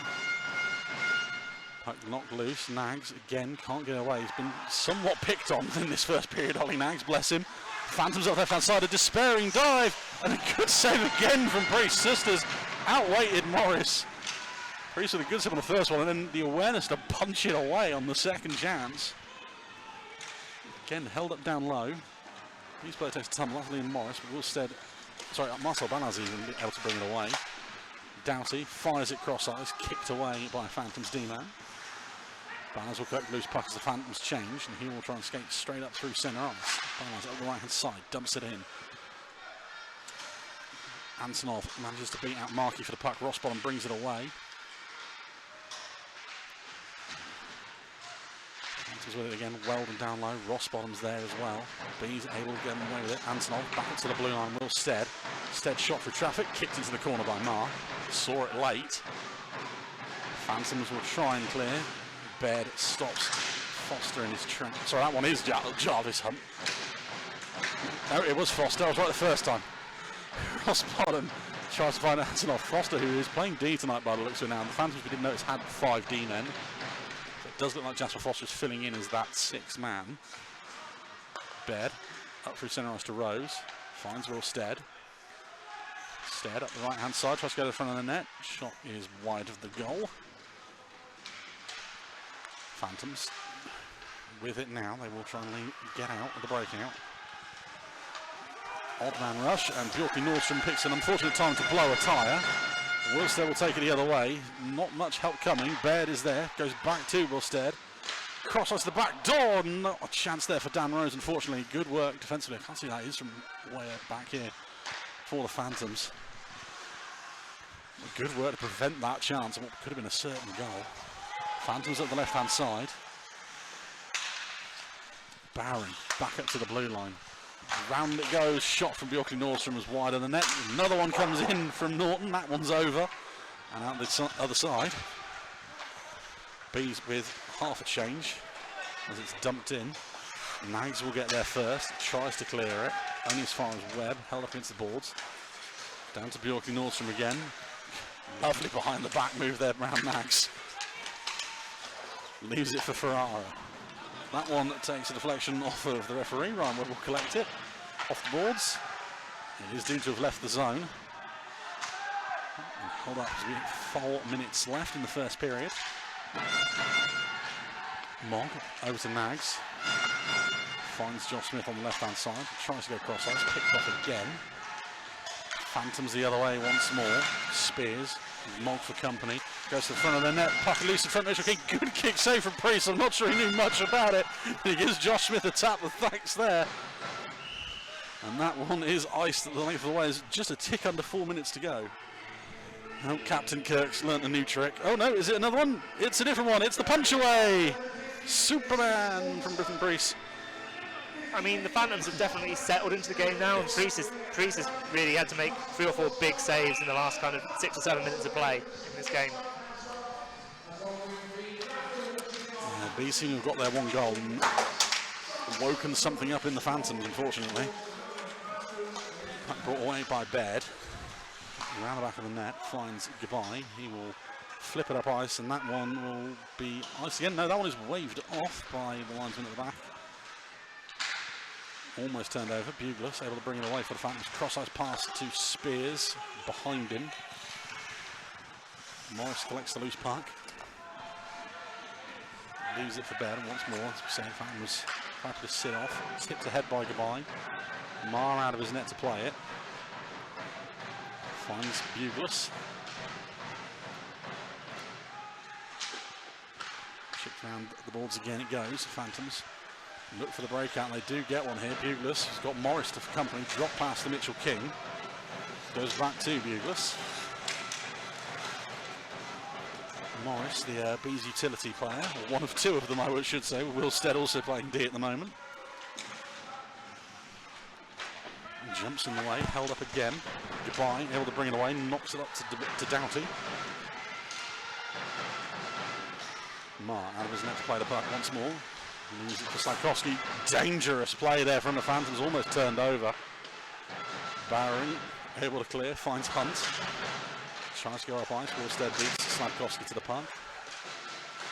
Puck knocked loose. Nags again can't get away. He's been somewhat picked on in this first period. Ollie Nags, bless him. Phantoms off left hand side, a despairing dive, and a good save again from Priest. Sisters outweighted Morris. Priest with a good save on the first one, and then the awareness to punch it away on the second chance. Again held up down low. Priest player takes a tumble, luckily in Morris, but Marcel Banaz even able to bring it away. Doughty fires it cross ice, kicked away by Phantom's D-man. Barnes will collect loose puck as the Phantoms change, and he will try and skate straight up through centre ice. Barnes up the right hand side, dumps it in. Antonov manages to beat out Markey for the puck. Rossbottom brings it away. Phantoms with it again, Weldon down low. Rossbottom's there as well. B's able to get him away with it. Antonov back up to the blue line. Will Stead. Stead shot through traffic, kicked into the corner by Marr. Saw it late. Phantoms will try and clear. Baird stops Foster in his track. Sorry, that one is Jarvis Hunt. No, it was Foster. I was right the first time. Rossbottom tries to find Antonov. Foster, who is playing D tonight by the looks of it now. The Phantoms, we didn't notice, had 5 D men. So it does look like Jasper Foster is filling in as that 6th man. Baird up through centre ice to Rose. Finds Will Stead. Stead up the right hand side, tries to go to the front of the net. Shot is wide of the goal. Phantoms with it now. They will try and get out of the breakout. Odd man rush, and Bjorky Nordstrom picks an unfortunate time to blow a tyre. Wilstead will take it the other way. Not much help coming. Baird is there. Goes back to Wilstead. Cross ice to the back door. Not a chance there for Dan Rose, unfortunately. Good work defensively. I can't see that is from way back here for the Phantoms. Good work to prevent that chance and what could have been a certain goal. Phantoms at the left-hand side. Barron back up to the blue line. Round it goes. Shot from Bjorky Nordstrom was wide of the net. Another one comes in from Norton. That one's over. And out the other side. Bees with half a change as it's dumped in. Nags will get there first. Tries to clear it. Only as far as Webb. Held up against the boards. Down to Bjorky Nordstrom again. Lovely behind the back move there, Brown Nags. Leaves it for Ferrara. That one takes a deflection off of the referee. Ryan Webb will collect it off the boards. It is deemed to have left the zone. And hold up as we have 4 minutes left in the first period. Mogg over to Nags. Finds Josh Smith on the left-hand side. Tries to go cross-ice. Picked off again. Phantoms the other way once more. Spears. Mogg for company. Goes to the front of the net. Puck loose in front of Mitchell King. Good kick save from Priest. I'm not sure he knew much about it. He gives Josh Smith a tap with thanks there. And that one is iced at the length of the way. There's just a tick under 4 minutes to go. Oh, Captain Kirk's learnt a new trick. Oh no, is it another one? It's a different one. It's the punch away. Superman from Griffin Priest. I mean, the Phantoms have definitely settled into the game now, and Priest has really had to make 3 or 4 big saves in the last kind of 6 or 7 minutes of play in this game. Bees seem to have got their 1 goal and woken something up in the Phantoms, unfortunately. Brought away by Baird. Around the back of the net, finds Goodbye. He will flip it up ice, and that one will be ice again. No, that one is waved off by the linesman at the back. Almost turned over. Bugler able to bring it away for the Phantoms. Cross-ice pass to Spears behind him. Morris collects the loose puck. Leaves it for Baird once more. As we say, Phantoms happy to sit off. Tipped ahead by Goodbye. Marr out of his net to play it. Finds Bugles. Chipped around the boards again. It goes. Phantoms look for the breakout, and they do get one here. Bugles has got Morris to company, drop past the Mitchell King. Goes back to Bugles. Morris, the Bees utility player, one of 2 of them I should say, with Will Stead also playing D at the moment. Jumps in the way, held up again. Goodbye, able to bring it away, knocks it up to Doughty. Marr out of his net to play the puck once more. Loses it for Slakowski. Dangerous play there from the Phantoms, almost turned over. Barron able to clear, finds Hunt. Tries to go up ice, Wilstead beats Slakowski to the puck.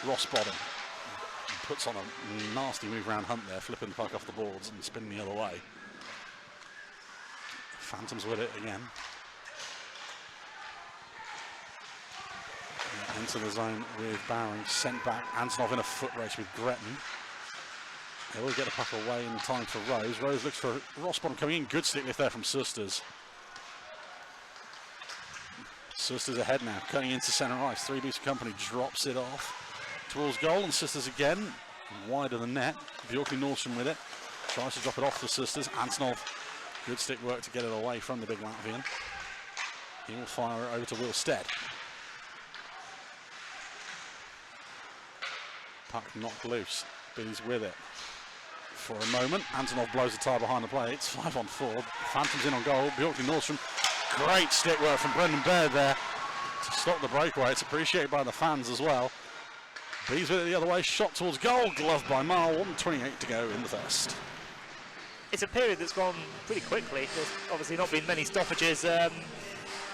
Rossbottom puts on a nasty move around Hunt there, flipping the puck off the boards and spinning the other way. Phantoms with it again. Into the zone with Barron, sent back. Antonov in a foot race with Gretton. They will get the puck away in time for Rose. Rose looks for Rossbottom coming in. Good stick lift there from Susters. Sisters ahead now, cutting into centre ice. 3 Beast Company drops it off towards goal, and Sisters again, wide of the net. Bjorkley Nordstrom with it, tries to drop it off the Sisters. Antonov, good stick work to get it away from the big Latvian. He will fire it over to Will Stead. Puck knocked loose, Bees with it. For a moment, Antonov blows the tie behind the play. It's 5-on-4. Phantoms in on goal. Bjorkley Nordstrom. Great stick work from Brendan Baird there to stop the breakaway. It's appreciated by the fans as well. Bees with it the other way. Shot towards goal. Gloved by Marl. 1:28 to go in the first. It's a period that's gone pretty quickly. There's obviously not been many stoppages.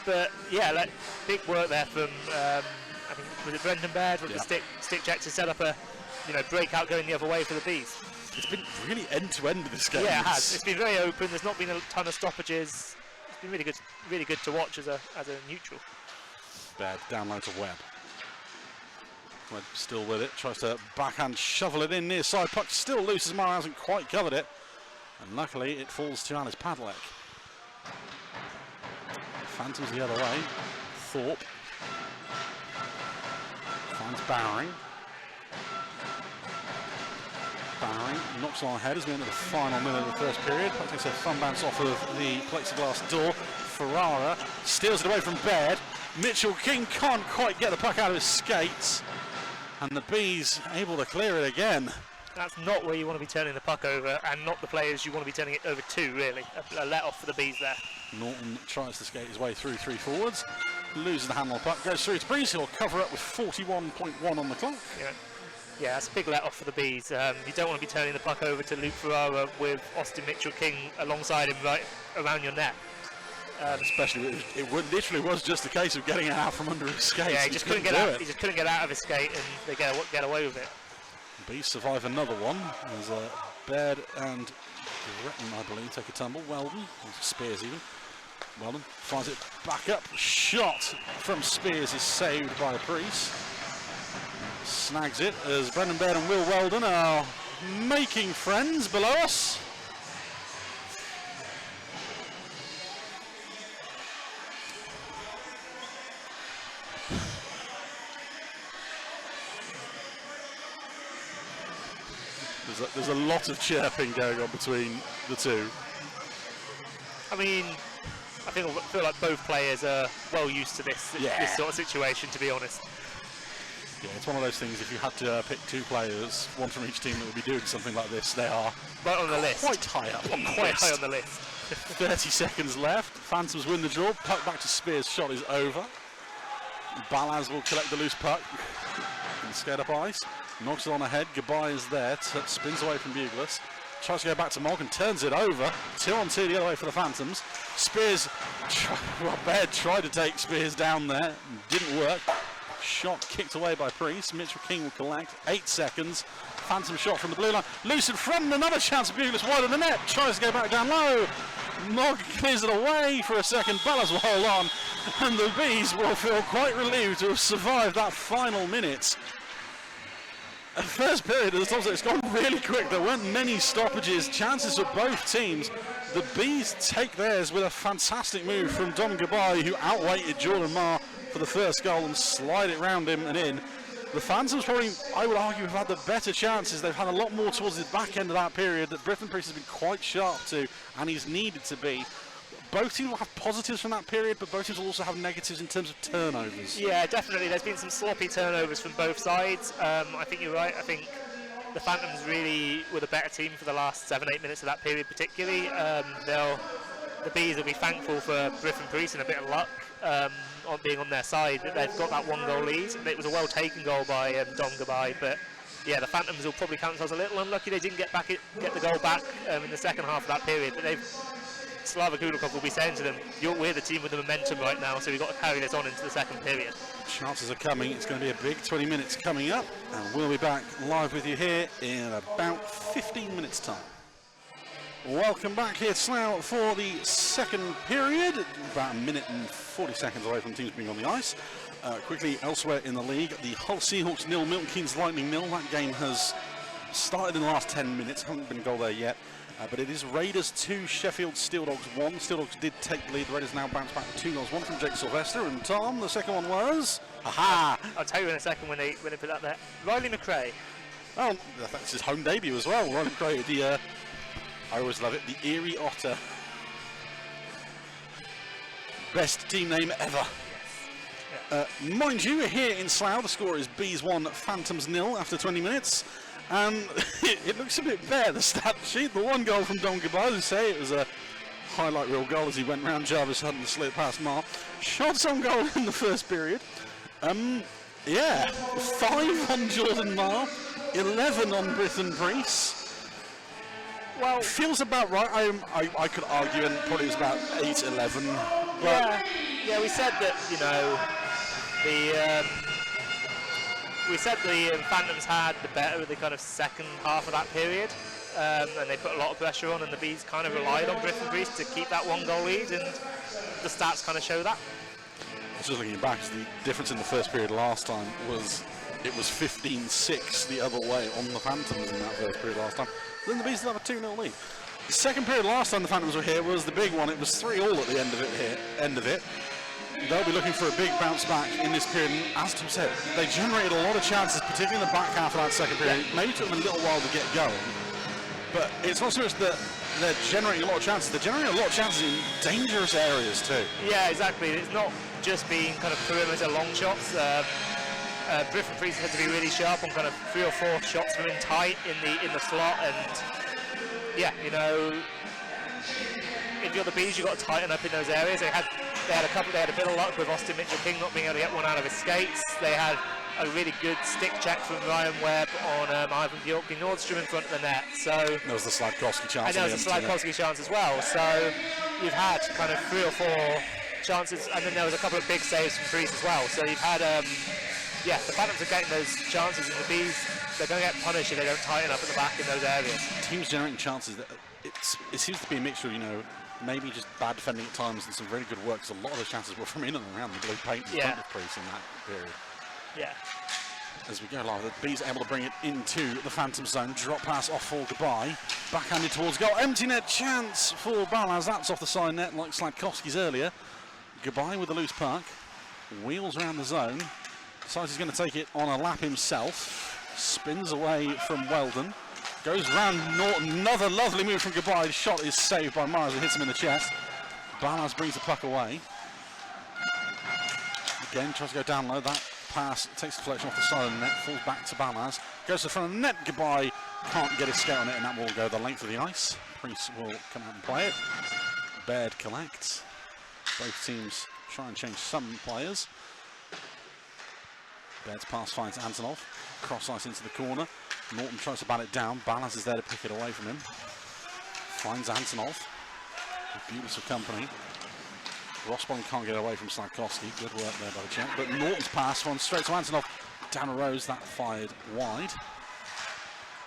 But yeah, like, big work there from, I think, was it Brendan Baird with the stick check to set up a breakout going the other way for the Bees. It's been really end-to-end this game. Yeah, it has. It's been very open. There's not been a ton of stoppages. It's been really good to watch as a neutral. Baird down low to Webb. Webb still with it, tries to backhand shovel it in near side. Puck still loose as Mara hasn't quite covered it. And luckily it falls to Alice Padlek. Phantoms the other way. Thorpe finds Bowering. Bowering knocks on ahead as we enter the final minute of the first period. Puck takes a fun bounce off of the plexiglass door. Ferrara steals it away from Baird. Mitchell King can't quite get the puck out of his skates. And the Bees able to clear it again. That's not where you want to be turning the puck over, and not the players you want to be turning it over to, really. A let-off for the Bees there. Norton tries to skate his way through 3 forwards. Loses the handle of the puck, goes through to Breeze. He'll cover up with 41.1 on the clock. Yeah, that's a big let-off for the Bees. You don't want to be turning the puck over to Luke Ferrara with Austin Mitchell-King alongside him right around your net. Especially, it literally was just a case of getting it out from under his skate. Yeah, he just couldn't get out. He just couldn't get out of his skate, and they get away with it. Bees survive another one as Baird and Gretton, I believe, take a tumble. Weldon, Spears even. Weldon finds it back up. Shot from Spears is saved by Priest. Snags it as Brendan Baird and Will Weldon are making friends below us. There's a lot of chirping going on between the two. I mean, I feel like both players are well used to this sort of situation, to be honest. Yeah, it's one of those things, if you had to pick 2 players, one from each team that would be doing something like this, they are right on the list. Quite high up on the list. Quite high on the list. 30 seconds left. Phantoms win the draw. Puck back to Spears. Shot is over. Balaz will collect the loose puck. And skate up ice. Knocks it on ahead. Goodbye is there. Spins away from Bugles. Tries to go back to Morgan. Turns it over. 2-on-2 the other way for the Phantoms. Spears. Baird tried to take Spears down there. Didn't work. Shot kicked away by Priest. Mitchell King will collect. 8 seconds. Phantom shot from the blue line. Loose in front. Another chance. Bugles wide of the net. Tries to go back down low. Morgan clears it away for a second. Ballas will hold on. And the Bees will feel quite relieved to have survived that final minute. The first period, it's gone really quick. There weren't many stoppages. Chances for both teams. The Bees take theirs with a fantastic move from Dom Gabai, who outweighted Jordan Marr for the first goal and slide it round him and in. The Phantoms probably, I would argue, have had the better chances. They've had a lot more towards the back end of that period that Britton Priest has been quite sharp to, and he's needed to be. Both teams will have positives from that period, but both teams will also have negatives in terms of turnovers. Yeah, definitely. There's been some sloppy turnovers from both sides. I think you're right. I think the Phantoms really were the better team for the last 7-8 minutes of that period particularly. The Bees will be thankful for Britton Priest and a bit of luck on being on their side. They've got that 1-goal lead. It was a well-taken goal by Don Gabai, but yeah, the Phantoms will probably count themselves a little unlucky they didn't get the goal back in the second half of that period. But Slava Kulikov will be saying to them, we're the team with the momentum right now, so we've got to carry this on into the second period. Chances are coming. It's going to be a big 20 minutes coming up, and we'll be back live with you here in about 15 minutes' time. Welcome back here to Slough for the second period, about a minute and 40 seconds away from teams being on the ice. Quickly, elsewhere in the league, the Hull Seahawks 0, Milton Keynes Lightning 0. That game has started in the last 10 minutes, haven't been a goal there yet. But it is Raiders 2, Sheffield Steeldogs 1. Steeldogs did take the lead. The Raiders now bounce back with 2 goals. One from Jake Sylvester and Tom. The second one was... Aha! I'll tell you in a second when they put that there. Riley McRae. Oh, that's his home debut as well. Riley McRae, the... I always love it. The Erie Otter. Best team name ever. Mind you, here in Slough, the score is Bees 1, Phantoms 0 after 20 minutes. And it looks a bit bare, the stat sheet. The one goal from Don Goodbye, as I say, it was a highlight reel goal as he went round Jarvis Hunt and slid past Mar. Shots on goal in the first period. Yeah, 5 on Jordan Marr, 11 on Britton Priest. Well, feels about right. I could argue, and probably was about 8-11. Yeah, we said that, you know, we said the Phantoms had the better of the kind of second half of that period, and they put a lot of pressure on, and the Bees kind of relied on Britton Priest to keep that 1-goal lead, and the stats kind of show that. Just looking back, the difference in the first period last time was it was 15-6 the other way on the Phantoms in that first period last time. Then the Bees still have a 2-0 lead. The second period last time the Phantoms were here was the big one. It was 3-3 at the end of it. They'll be looking for a big bounce back in this period. And as Tom said, they generated a lot of chances, particularly in the back half of that second period. Maybe took them a little while to get going. But it's not so much that they're generating a lot of chances. They're generating a lot of chances in dangerous areas too. Yeah, exactly. It's not just being kind of perimeter long shots. Britton Priest had to be really sharp on kind of 3 or 4 shots from in tight in the slot, and yeah, you know, if you're the Bees, you've got to tighten up in those areas. They had a bit of luck with Austin Mitchell-King not being able to get one out of his skates. They had a really good stick check from Ryan Webb on Ivan Bjorky-Nordstrom in front of the net. So there was the Sladkowski chance. And there was the Sladkowski chance as well. So you've had kind of 3 or 4 chances, and then there was a couple of big saves from Priest as well. So you've had, yeah, the Phantoms are getting those chances, and the Bees, they're going to get punished if they don't tighten up at the back in those areas. Teams generating chances, it seems to be a mixture, you know, maybe just bad defending at times and some very good work, because a lot of the chances were from in and around the blue paint in front of Priest in that period. Yeah. As we go along, the Bees are able to bring it into the Phantom zone. Drop pass off for Goodbye. Backhanded towards goal. Empty net chance for Balaz. That's off the side net like Sladkowski's earlier. Goodbye with the loose puck. Wheels around the zone. Decides he's going to take it on a lap himself. Spins away from Weldon. Goes round Norton. Another lovely move from Goodbye. The shot is saved by Mars and hits him in the chest. Balaz brings the puck away. Again, tries to go down low. That pass takes the deflection off the side of the net, falls back to Balaz, goes to the front of the net. Goodbye, can't get his skate on it, and that will go the length of the ice. Priest will come out and play it. Baird collects. Both teams try and change some players. Baird's pass finds Antonov, cross ice into the corner. Norton tries to bat it down. Balaz is there to pick it away from him. Finds Antonov. Beautiful company. Rossbond can't get away from Sladkowski. Good work there by the champ. But Norton's pass runs straight to Antonov. Down a rose, that fired wide.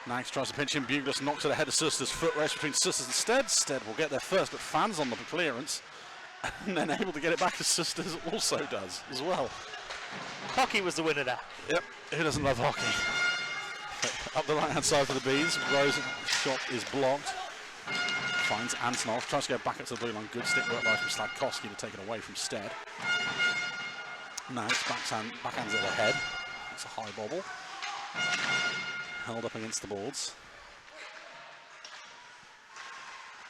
Nags tries to pinch him. Bugles knocks it ahead of Sisters. Foot race between Sisters and Stead. Stead will get there first, but fans on the clearance. And then able to get it back to Sisters also does as well. Hockey was the winner there. Yep, who doesn't love hockey? Up the right hand side for the Bees. Rose's shot is blocked. Finds Antonov, tries to go back up to the blue line. Good stick work by from Sladkowski to take it away from Stead. Nags backhands it ahead. It's a high bobble. Held up against the boards.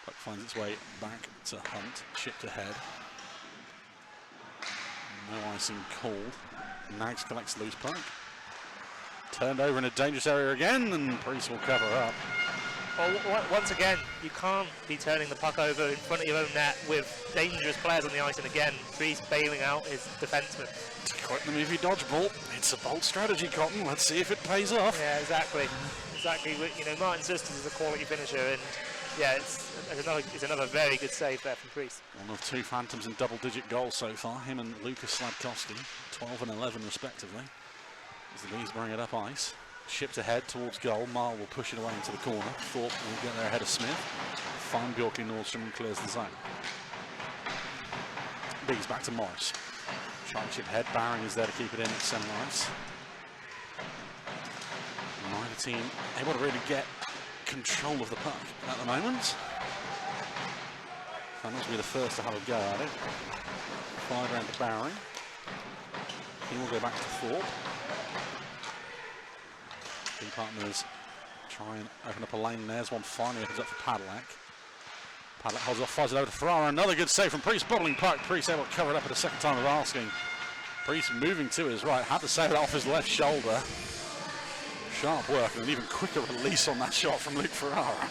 Puck finds its way back to Hunt, chipped ahead. No icing called. Nags collects loose puck. Turned over in a dangerous area again, and Priest will cover up. Well, once again, you can't be turning the puck over in front of your own net with dangerous players on the ice, and again, Priest bailing out his defenseman. To quote the movie Dodgeball, it's a bold strategy, Cotton. Let's see if it pays off. Yeah, exactly. You know, Martin Sisters is a quality finisher, and yeah, it's another very good save there from Priest. One of 2 Phantoms in double-digit goals so far. Him and Lucas Sladkowski, 12 and 11 respectively. As the Bees bring it up ice. Shipped ahead towards goal. Marl will push it away into the corner. Thorpe will get there ahead of Smith. Fine Bjorky-Nordstrom and clears the zone. Bees back to Morris. Trying to chip ahead. Barring is there to keep it in at center ice. Neither team able to really get control of the puck at the moment. Phantoms will be the first to have a go at it. 5 round to Barry. He will go back to Thorpe. Two partners try and open up a lane there. There's one finally opens up for Padlock. Padlock holds off, fires it over to Ferrara. Another good save from Priest. Bottling puck. Priest able to cover it up at the second time of asking. Priest moving to his right. Had to save it off his left shoulder. Sharp work and an even quicker release on that shot from Luke Ferrara.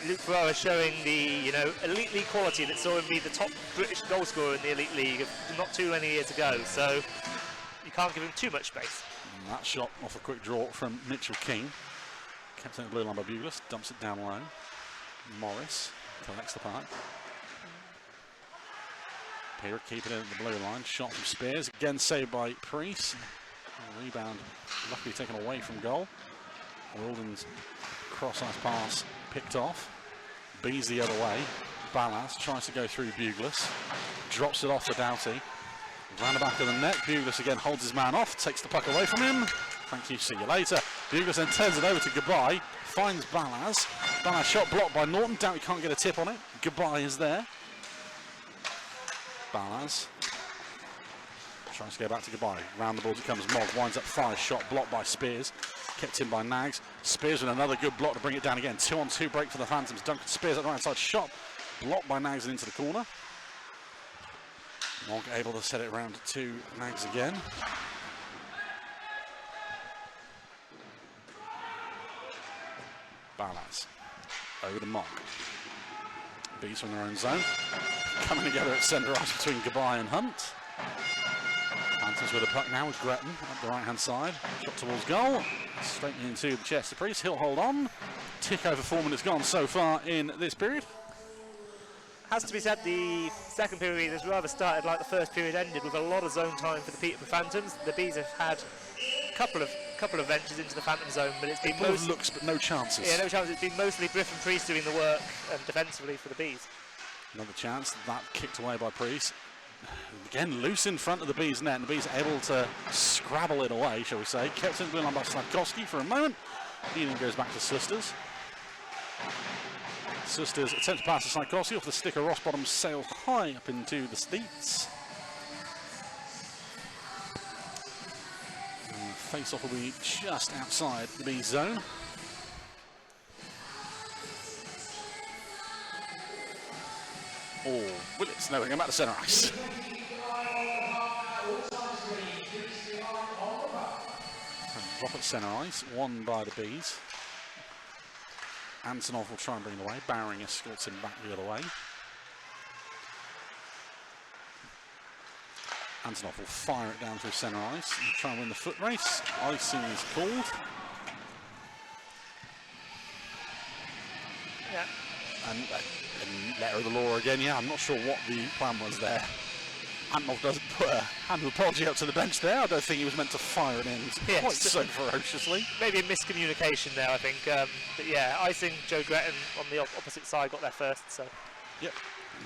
Luke Ferrara showing the elite league quality that saw him be the top British goal scorer in the elite league not too many years ago. So you can't give him too much space. And that shot off a quick draw from Mitchell King. Kept in the blue line by Buglis. Dumps it down low. Morris collects the puck. Peter keeping it at the blue line. Shot from Spears. Again saved by Priest. Rebound luckily taken away from goal. Wilden's cross-ice pass picked off. Bees the other way. Ballas tries to go through Buglis. Drops it off to Doughty. Round the back of the net. Buglis again holds his man off. Takes the puck away from him. Thank you, see you later. Buglis then turns it over to Goodbye. Finds Ballas. Ballas shot blocked by Norton. Doughty can't get a tip on it. Goodbye is there. Ballas tries to go back to Goodbye. Round the boards it comes. Mogg winds up 5. Shot blocked by Spears. Kept in by Nags. Spears with another good block to bring it down again. 2-on-2 break for the Phantoms. Duncan Spears at the right side. Shot blocked by Nags and into the corner. Mogg able to set it around to Nags again. Ballas over to Mogg. Bees from their own zone. Coming together at centre ice between Goodbye and Hunt. Phantoms with the puck now with Gretton up the right hand side. Shot towards goal. Straight into the chest of Priest. He'll hold on. Tick over 4 minutes gone so far in this period. Has to be said, the second period has rather started like the first period ended, with a lot of zone time for the Peterborough Phantoms. The Bees have had a couple of ventures into the Phantom zone, but it's been most looks but no chances. Yeah, no chances. It's been mostly Griff and Priest doing the work defensively for the Bees. Another chance, that kicked away by Priest. Again, loose in front of the Bees net, and the Bees able to scrabble it away, shall we say. Kept in the blue line by Slavkovsky for a moment. He then goes back to Sisters. Sisters attempt to pass to Slavkovsky off the stick of Rossbottom, sail high up into the steets. Face-off will be just outside the Bees zone. Oh, Willits, no, going back to centre ice. Drop at centre ice, won by the Bees. Antonov will try and bring it away. Bowering escorts him back the other way. Antonov will fire it down through centre ice and try and win the foot race. Icing is called. Yeah. And letter of the law again, yeah, I'm not sure what the plan was there. Antonov doesn't put a hand of apology up to the bench there. I don't think he was meant to fire it in quite so ferociously. Maybe a miscommunication there, I think. But yeah, icing, Joe Gretton on the opposite side got there first. So. Yep.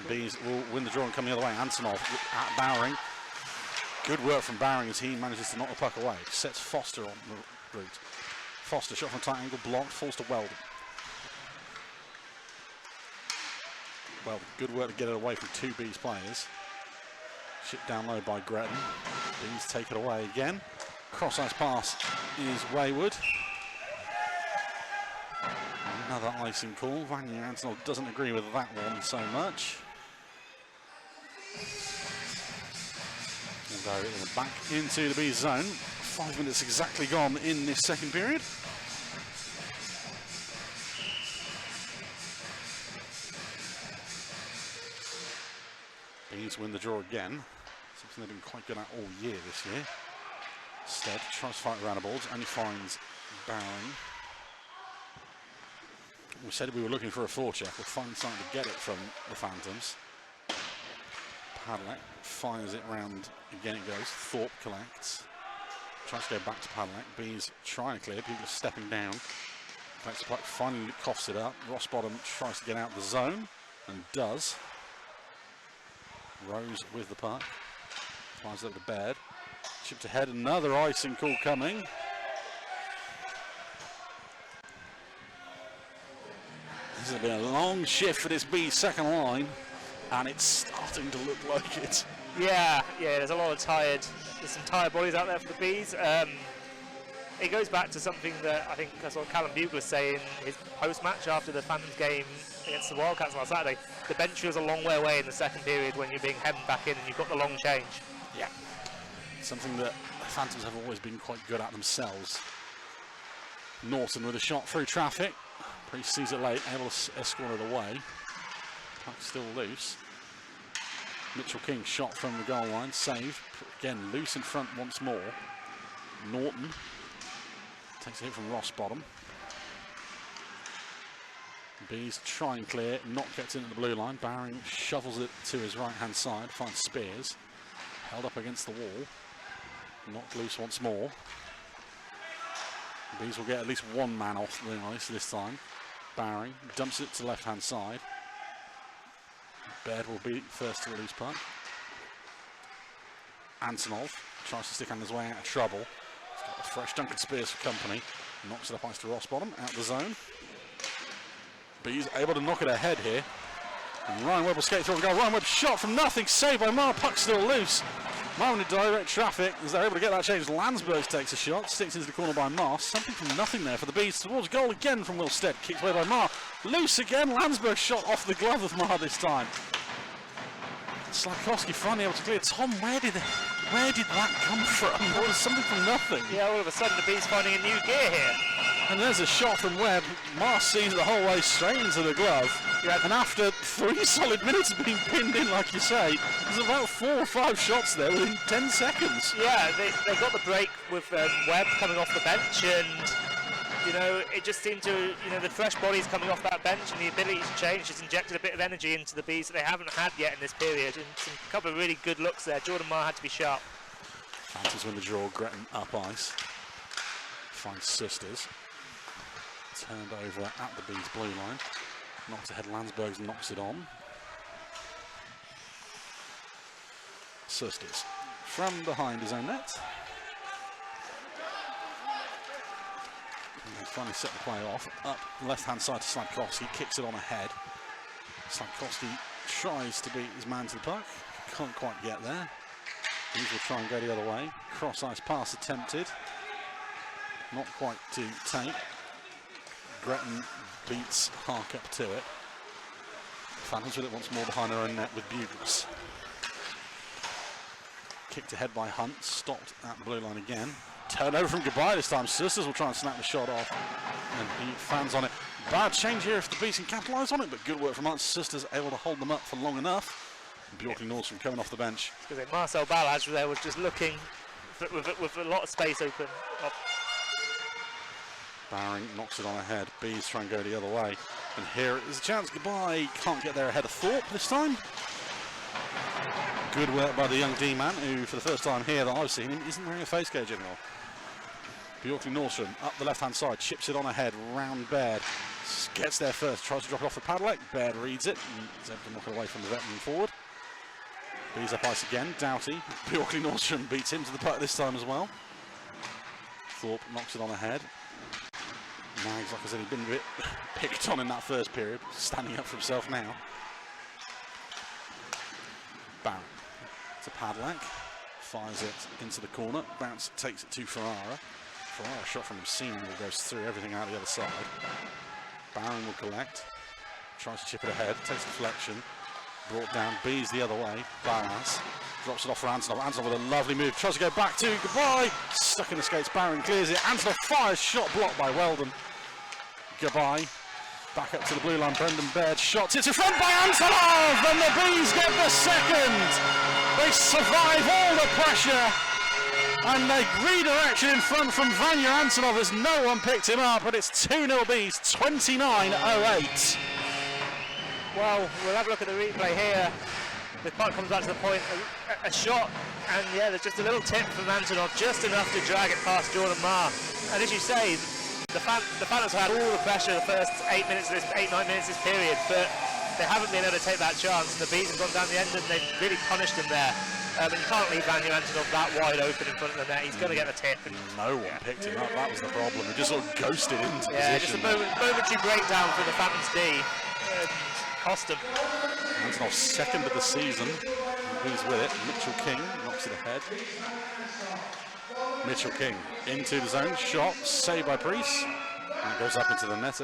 Bees will win the draw and come the other way. Antonov at Bowering. Good work from Bowering as he manages to knock the puck away. Sets Foster on the route. Foster shot from tight angle, blocked, falls to Weldon. Well, good work to get it away from 2 Bees players. Shipped down low by Gretton. Bees take it away again. Cross-ice pass is wayward. Another icing call. Vanya Antonov doesn't agree with that one so much. We'll go back into the Bees zone. 5 minutes exactly gone in this second period. Bees win the draw again. Something they've been quite good at all year this year. Stead tries to fight around the balls, only finds Bowering. We said we were looking for a forecheck. We're finally starting to get it from the Phantoms. Padlock fires it round. Again it goes. Thorpe collects. Tries to go back to Padlock. Bees trying to clear. People are stepping down. Collects the puck. Finally coughs it up. Rossbottom tries to get out the zone and does. Rose with the puck. Flies over to Baird. Chipped ahead. Another icing call coming. This has been a long shift for this Bees second line, and it's starting to look like it. Yeah, there's a lot of there's some tired bodies out there for the Bees. It goes back to something that I think that's what Callum Bugler was saying his post-match after the Phantoms game against the Wildcats last Saturday. The bench was a long way away in the second period when you're being hemmed back in and you've got the long change. Yeah, something that the Phantoms have always been quite good at themselves. Norton with a shot through traffic. Priest sees it late, able to escort it away. Puck's still loose. Mitchell King shot from the goal line, saved. Again, loose in front once more. Norton takes a hit from Ross Bottom. Bees try and clear, not gets into the blue line. Bowring shovels it to his right-hand side, finds Spears. Held up against the wall. Knocked loose once more. Bees will get at least one man off the ice this time. Bowring dumps it to the left-hand side. Baird will be first to release puck. Antonov tries to stick on his way out of trouble. He's got a fresh Duncan Spears for company. Knocks it up ice to Ross Bottom, out the zone. Bees able to knock it ahead here. And Ryan Webb will skate through and go. Ryan Webb shot from nothing, saved by Marr. Puck still loose. Marr in direct traffic as they're able to get that change. Landsberg takes a shot, sticks into the corner by Marr. Something from nothing there for the Bees. Towards goal again from Will Stead. Kicked away by Marr. Loose again. Landsberg shot off the glove of Marr this time. Slavkovsky finally able to clear. Tom, where did that come from? There was something from nothing. Yeah, all of a sudden the Bees finding a new gear here. And there's a shot from Webb. Marr sees the whole way straight into the glove. Yeah. And after 3 solid minutes of being pinned in, like you say, there's about 4 or 5 shots there within 10 seconds. Yeah, they got the break with Webb coming off the bench, and you know, it just seemed to, you know, the fresh bodies coming off that bench and the ability to change has injected a bit of energy into the Bees that they haven't had yet in this period. And a couple of really good looks there. Jordan Marr had to be sharp. Phantoms win the draw. Gretton up ice. Finds Sisters. Turned over at the Bees blue line. Knocks ahead, Landsbergs knocks it on. Sisters from behind his own net. And they finally set the play off. Up left-hand side to Slavkovsky, kicks it on ahead. Slavkovsky tries to beat his man to the puck. Can't quite get there. Bees will try and go the other way. Cross-ice pass attempted. Not quite to take. Gretton beats Hark up to it. Phantoms with it once more behind their own net with Bugles. Kicked ahead by Hunt, stopped at the blue line again. Turnover from Goodbye this time. Sisters will try and snap the shot off, and he fans on it. Bad change here if the Bees can capitalise on it, but good work from Hunt. Sisters able to hold them up for long enough. Bjorkley Nordstrom coming off the bench. Marcel Balaj there was just looking with a lot of space open. Bowring knocks it on ahead. Bees try and go the other way. And here is a chance. Goodbye. Can't get there ahead of Thorpe this time. Good work by the young D-man, who for the first time here that I've seen him isn't wearing a face cage anymore. Bjorkley Nordstrom up the left-hand side, chips it on ahead, round Baird. Gets there first, tries to drop it off the padlock. Baird reads it and is able to knock it away from the veteran forward. Bees up ice again. Doughty. Bjorkley Nordstrom beats him to the puck this time as well. Thorpe knocks it on ahead. Nags, like I said, he'd been a bit picked on in that first period, standing up for himself now. Barron to Padlock, fires it into the corner, bounce, takes it to Ferrara. Ferrara shot from Obscene will goes through everything out the other side. Barron will collect, tries to chip it ahead, takes deflection, brought down, Bees the other way, Barras drops it off for Antonov. Antonov with a lovely move, tries to go back to Goodbye, stuck in the skates, Barron clears it, Antonov fires, shot blocked by Weldon. Goodbye, back up to the blue line, Brendan Baird shots, it's in front by Antonov, and the Bees get the second. They survive all the pressure, and they redirection in front from Vanya Antonov as no one picked him up, but it's 2-0 Bees, 29:08. Well, we'll have a look at the replay here. The puck comes back to the point, a shot, and yeah, there's just a little tip from Antonov, just enough to drag it past Jordan Marr. And as you say, the Phantoms had all the pressure the first 8, 9 minutes this period, but they haven't been able to take that chance, and the Bees have gone down the end and they've really punished them there. And you can't leave Vanya Antonov that wide open in front of the net. He's going to get the tip. And no one picked him up. That was the problem. He just sort of ghosted into just position. a momentary breakdown for the Phantoms D. Cost him. Antonov's second of the season. He's with it. Mitchell King knocks it ahead. Mitchell King into the zone. Shot saved by Priest. And goes up into the net.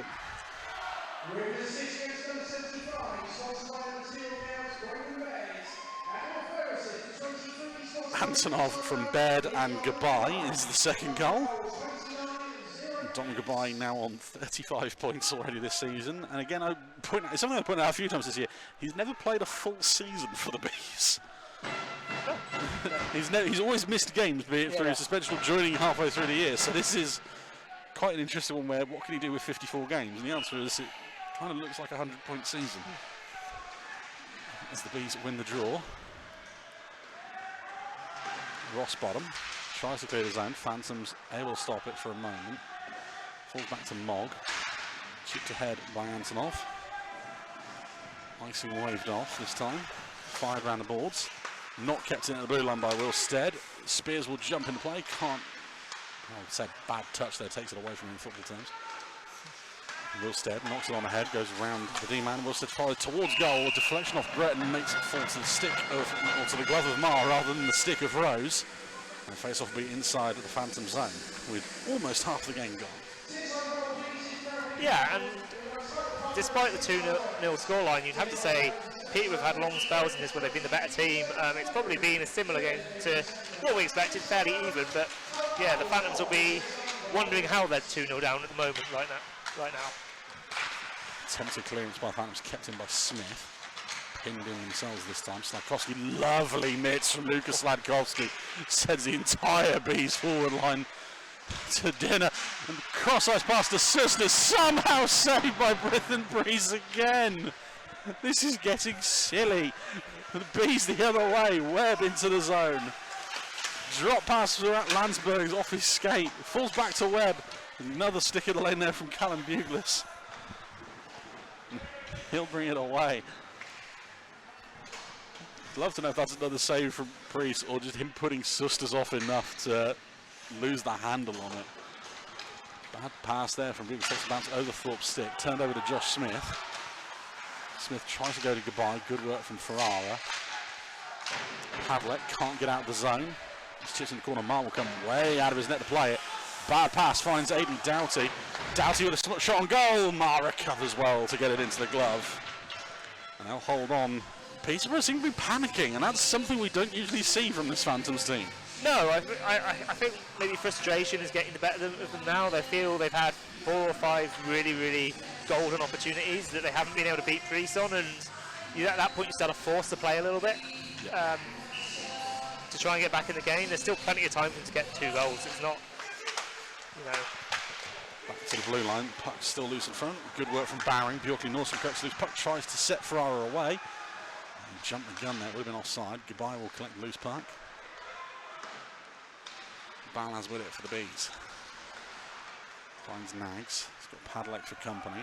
Antonov from bed and goodbye is the second goal. Don Goodbye now on 35 points already this season. And again, it's something I've pointed out a few times this year. He's never played a full season for the Bees. He's always missed games, be it through suspension or joining halfway through the year. So this is quite an interesting one where what can he do with 54 games? And the answer is it kind of looks like a 100-point season. As the Bees win the draw. Ross Bottom tries to clear the zone. Phantoms able to stop it for a moment. Falls back to Mogg. Chipped ahead by Antonov. Icing waved off this time. Fired around the boards. Not kept in at the blue line by Will Stead. Spears will jump into play. Can't. I would say bad touch there. Takes it away from him in football terms. Will Stead knocks it on the head. Goes around the D-man. Will Stead followed towards goal. A deflection off Breton makes it fall to the stick of, or to the glove of Marr rather than the stick of Rose. And face-off will be inside of the Phantom zone with almost half the game gone. Yeah, and despite the 2-0 scoreline, you'd have to say Peterborough have had long spells in this where they've been the better team. It's probably been a similar game to what we expected, fairly even, but yeah, the Phantoms will be wondering how they're 2-0 down at the moment right now. Attempted clearance by Phantoms, kept in by Smith. Pinned in themselves this time. Sladkowski, lovely mitts from Lucas Sladkowski. Sends the entire Bees forward line to dinner. And the cross-ice pass to Susner, somehow saved by Brithen Breeze again. This is getting silly. The Bees the other way, Webb into the zone. Drop pass for Landsberg's off his skate. Falls back to Webb. Another stick in the lane there from Callum Buglis. He'll bring it away. I'd love to know if that's another save from Priest or just him putting Susters off enough to lose the handle on it. Bad pass there from Buglis. Takes a bounce over Thorpe's stick. Turned over to Josh Smith. Smith tries to go to goodbye. Good work from Ferrara. Padlett can't get out of the zone. He's chips in the corner. Marr will come way out of his net to play it. Bad pass finds Aidan Doughty. Doughty with a shot on goal. Marr recovers well to get it into the glove. And they'll hold on. Peterborough seem to be panicking, and that's something we don't usually see from this Phantoms team. No, I think maybe frustration is getting the better of them now. They feel they've had 4 or 5 really, really golden opportunities that they haven't been able to beat Priest on, and at that point you start to force the play a little bit to try and get back in the game. There's still plenty of time for them to get 2 goals. It's not, Back to the blue line. Puck still loose in front. Good work from Bowring. Bjorkley Norton cuts loose. Puck tries to set Ferrara away. And jumped the gun there. Would have been offside. Goodbye will collect the loose puck. Ballas with it for the Bees. Finds Nags. He's got Padlett for company.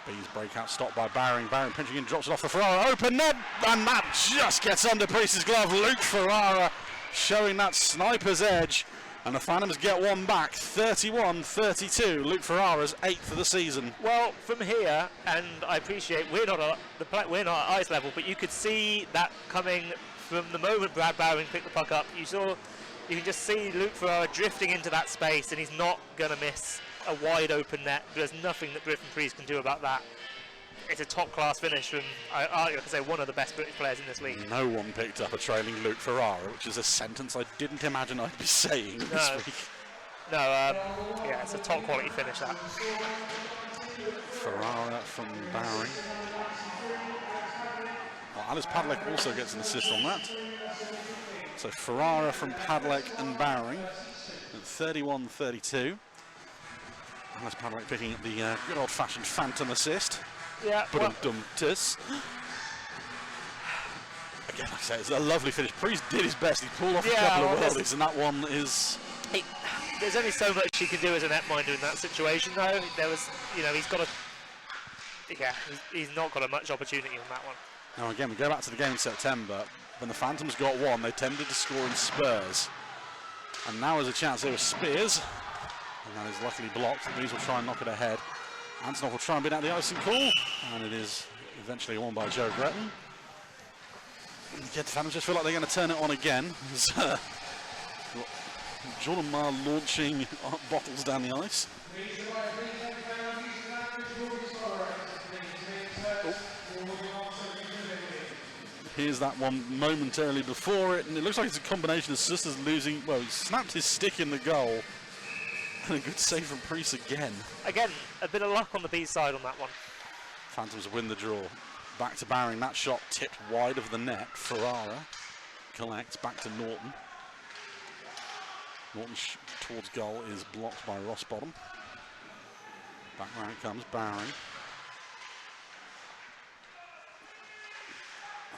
Bees breakout stopped by Bowring. Bowring pinching in, drops it off for Ferrara. Open net, and that just gets under Priest's glove. Luke Ferrara showing that sniper's edge, and the Phantoms get one back. 31-32. Luke Ferrara's 8th of the season. Well, from here, and I appreciate we're not at ice level, but you could see that coming from the moment Brad Bowring picked the puck up. You can just see Luke Ferrara drifting into that space, and he's not going to miss a wide open net. There's nothing that Brithen Priest can do about that. It's a top class finish from, I could say, one of the best British players in this league. No one picked up a trailing Luke Ferrara, which is a sentence I didn't imagine I'd be saying this week. No, yeah, it's a top quality finish, that. Ferrara from Bowring. Well, Alice Padlett also gets an assist on that. So Ferrara from Padlett and Bowring at 31-32. Alice Padlett picking up the good old-fashioned phantom assist. Yeah. Again, like I say, it's a lovely finish. Priest did his best. He pulled off a couple of worldies, and that one is... There's only so much he can do as a netminder in that situation, though. There was, he's got to yeah, he's not got a much opportunity on that one. Now again, we go back to the game in September. When the Phantoms got one, they tended to score in spurs. And now there's a chance there with Spears. And that is luckily blocked. The Bees will try and knock it ahead. Antonov will try and beat out the icing call. And it is eventually won by Joe Gretton. Yeah, the Phantoms just feel like they're going to turn it on again. Jordan Marr launching bottles down the ice. Here's that one momentarily before it, and it looks like it's a combination of Sisters losing. Well, he snapped his stick in the goal, and a good save from Priest again. Again, a bit of luck on the B side on that one. Phantoms win the draw. Back to Baring. That shot tipped wide of the net. Ferrara collects back to Norton. Norton towards goal is blocked by Rossbottom. Back round comes Baring.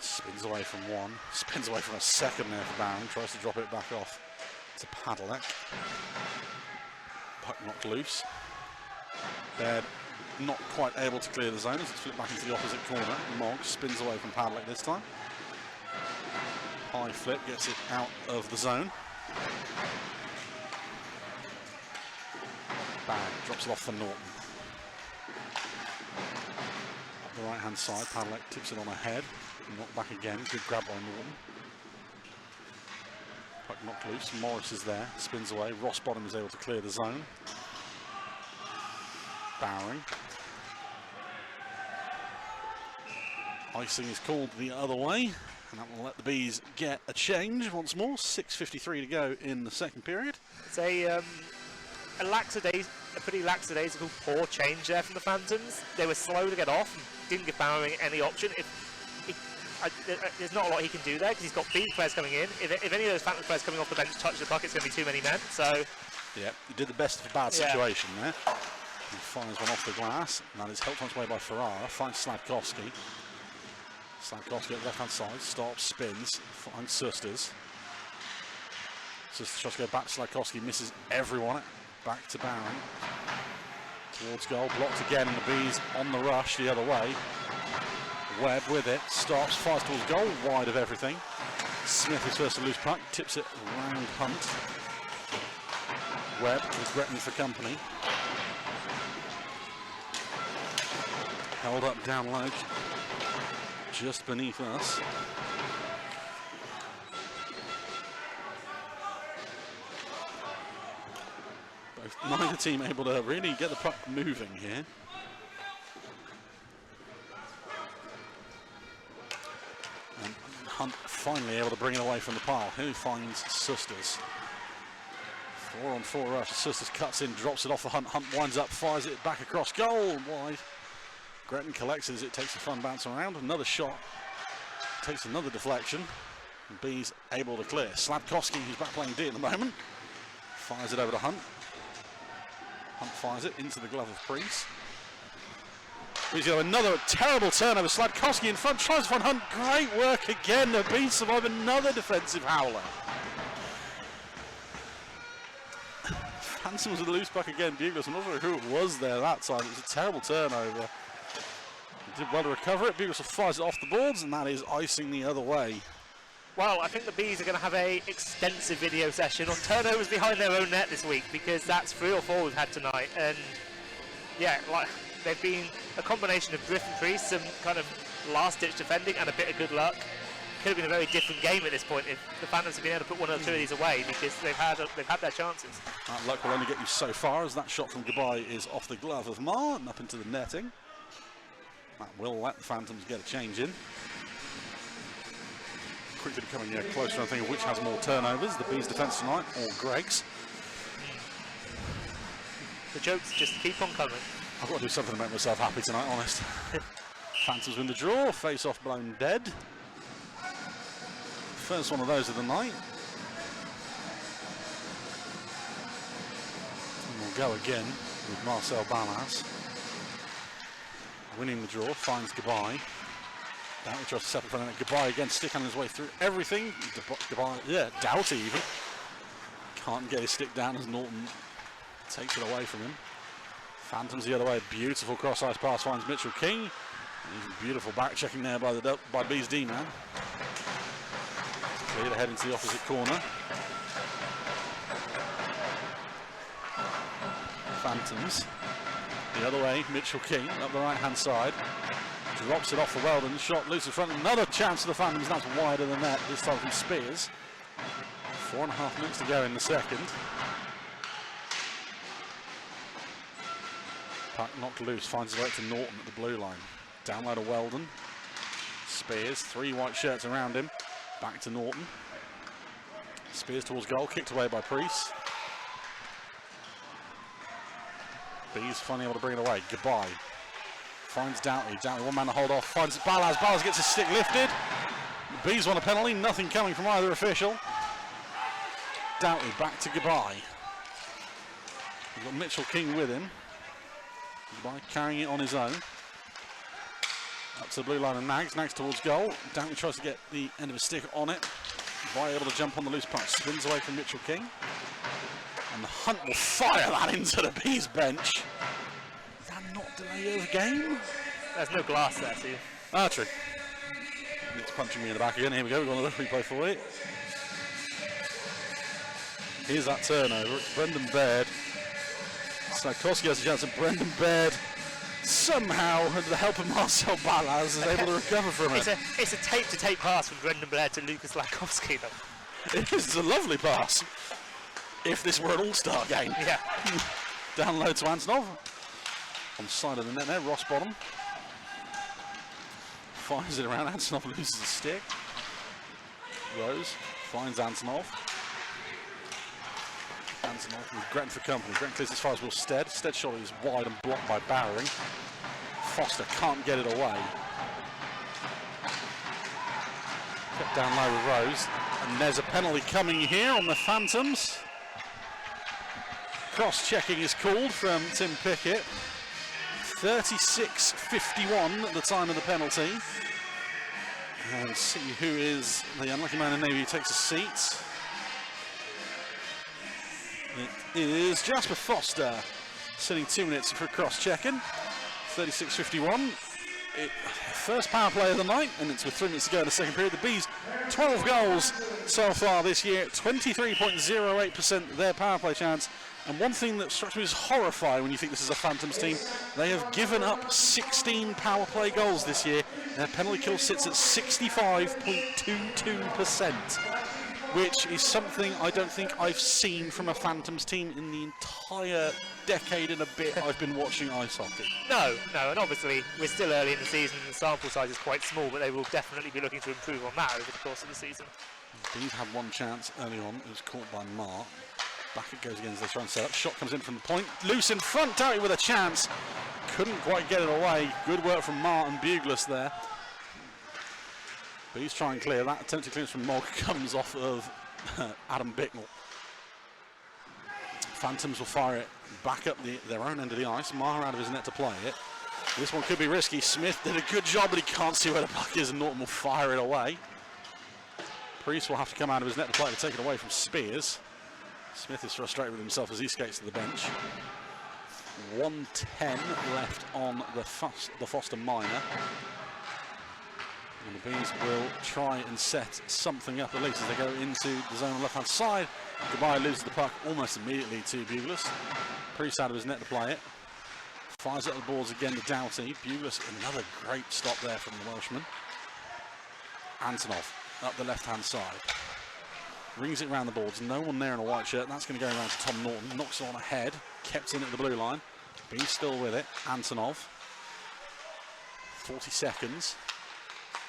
Spins away from one, spins away from a second there for Baring, tries to drop it back off to Padalek. Puck knocked loose. Baird not quite able to clear the zone as it's flipped back into the opposite corner. Mogg spins away from Padalek this time. High flip, gets it out of the zone. Bang, drops it off for Norton. Up the right hand side, Padalek tips it on ahead. Knocked back again, good grab by Norton. Puck knocked loose, Morris is there, spins away, Rossbottom is able to clear the zone. Bowering. Icing is called the other way, and that will let the Bees get a change once more. 6:53 to go in the second period. It's a pretty lackadaisical poor change there from the Phantoms. They were slow to get off, and didn't give Bowering any option. There's not a lot he can do there because he's got B players coming in. If any of those Phantom players coming off the bench touch the puck, it's going to be too many men. So, yeah, he did the best of a bad situation there. He fires one off the glass, and that is helped on its way by Ferrara. Finds Slavkovsky. Slavkovsky at the left hand side, stops, spins, finds Sisters. Sisters tries to go back to Slavkovsky, misses everyone. Back to Baring. Towards goal, blocked again, and the Bees on the rush the other way. Webb with it, stops, fires towards goal, wide of everything. Smith is first to lose puck, tips it round Hunt. Webb with Gretton for company. Held up down low, just beneath us. Neither team able to really get the puck moving here. And Hunt finally able to bring it away from the pile. Who finds Sisters? 4-on-4 rush. Sisters cuts in, drops it off for Hunt. Hunt winds up, fires it back across goal, wide. Gretton collects it as it takes a fun bounce around. Another shot, takes another deflection. And B's able to clear. Slavkovsky, who's back playing D at the moment, fires it over to Hunt. Hunt fires it into the glove of Priest. He's got another terrible turnover. Slavkovsky in front, tries to find Hunt. Great work again. The Bees survive another defensive howler. Hansen was with the loose puck again. Bugles, I'm not sure who it was there that time. It was a terrible turnover. He did well to recover it. Bugles fires it off the boards, and that is icing the other way. Well, I think the Bees are going to have a extensive video session on turnovers behind their own net this week, because that's 3 or 4 we've had tonight. And yeah, like they've been a combination of Griffin Priest, some kind of last-ditch defending, and a bit of good luck. Could have been a very different game at this point if the Phantoms had been able to put 1 or 2 of these away, because they've had their chances. That luck will only get you so far, as that shot from Gabai is off the glove of Marr and up into the netting. That will let the Phantoms get a change in. Quickly becoming closer, I think, of which has more turnovers, the Bees' defence tonight or Greg's. The jokes just keep on coming. I've got to do something to make myself happy tonight, honest. Phantoms win the draw, face-off blown dead. First one of those of the night. And we'll go again with Marcel Ballas. Winning the draw, finds Gabai. Doughty tries to settle for it. Gabai again, stick on his way through everything. Gabai, yeah, Doughty even. Can't get his stick down as Norton takes it away from him. Phantoms the other way. Beautiful cross-ice pass finds Mitchell King. Even beautiful back checking there by Bees D-man. Cleared ahead into the opposite corner. Phantoms the other way. Mitchell King up the right-hand side. Drops it off for Weldon. Shot loose in front. Another chance for the Phantoms. That's wider than that. This time from Spears. 4.5 minutes to go in the second. Puck knocked loose. Finds his way to Norton at the blue line. Down low to Weldon. Spears. 3 white shirts around him. Back to Norton. Spears towards goal. Kicked away by Priest. Bees finally able to bring it away. Goodbye. Finds Doughty. Doughty, one man to hold off. Finds Ballas. Ballas gets his stick lifted. The Bees want a penalty. Nothing coming from either official. Doughty back to Goodbye. We've got Mitchell King with him. Goodbye carrying it on his own. Up to the blue line and Nags. Nags towards goal. Doughty tries to get the end of his stick on it. Goodbye able to jump on the loose puck. Spins away from Mitchell King. And the Hunt will fire that into the Bees bench. Is that not delay of game? There's no glass there, too. Ah, true. It's punching me in the back again. Here we go. We've got another replay for it. Here's that turnover. It's Brendan Baird. Snakowski has a chance, and Brendan Baird somehow, with the help of Marcel Ballas, is able to recover from it. It's a tape-to-tape pass from Brendan Baird to Lucas Lakowski, though. It is a lovely pass. If this were an all-star game. Yeah. Down low to Antonov. On the side of the net there, Ross Bottom. Fires it around, Antonov loses the stick. Rose finds Antonov. Antonov with Gretton for company. Gretton clears as far as Will Stead. Stead shot is wide and blocked by Bowering. Foster can't get it away. Kept down low with Rose. And there's a penalty coming here on the Phantoms. Cross-checking is called from Tim Pickett. 36:51 at the time of the penalty. And see who is the unlucky man in navy who takes a seat. It is Jasper Foster sitting 2 minutes for cross-checking. 36:51. First power play of the night, and it's with 3 minutes to go in the second period. The Bees, 12 goals so far this year, 23.08% their power play chance. And one thing that struck me as horrifying when you think this is a Phantoms team, they have given up 16 power play goals this year. Their penalty kill sits at 65.22%, which is something I don't think I've seen from a Phantoms team in the entire decade and a bit I've been watching ice hockey. No, and obviously we're still early in the season and the sample size is quite small, but they will definitely be looking to improve on that over the course of the season. Bees had one chance early on. It was caught by Mark. Back it goes again as they try and set up. Shot comes in from the point. Loose in front. Doughty with a chance. Couldn't quite get it away. Good work from Martin Buglis there. Bees try and clear. That attempted clearance from Mogg comes off of Adam Bicknell. Phantoms will fire it back up their own end of the ice. Maher out of his net to play it. This one could be risky. Smith did a good job, but he can't see where the puck is, and Norton will fire it away. Priest will have to come out of his net to play to take it away from Spears. Smith is frustrated with himself as he skates to the bench. 1:10 left on the Foster minor. And the Bees will try and set something up at least as they go into the zone on the left-hand side. Goodbye loses the puck almost immediately to Buglis. Priest out of his net to play it. Fires up the boards again to Doughty. Buglis, another great stop there from the Welshman. Antonov up the left-hand side. Rings it around the boards. No one there in a white shirt. That's going to go around to Tom Norton. Knocks it on ahead. Kept in at the blue line. Bees still with it. Antonov. 40 seconds.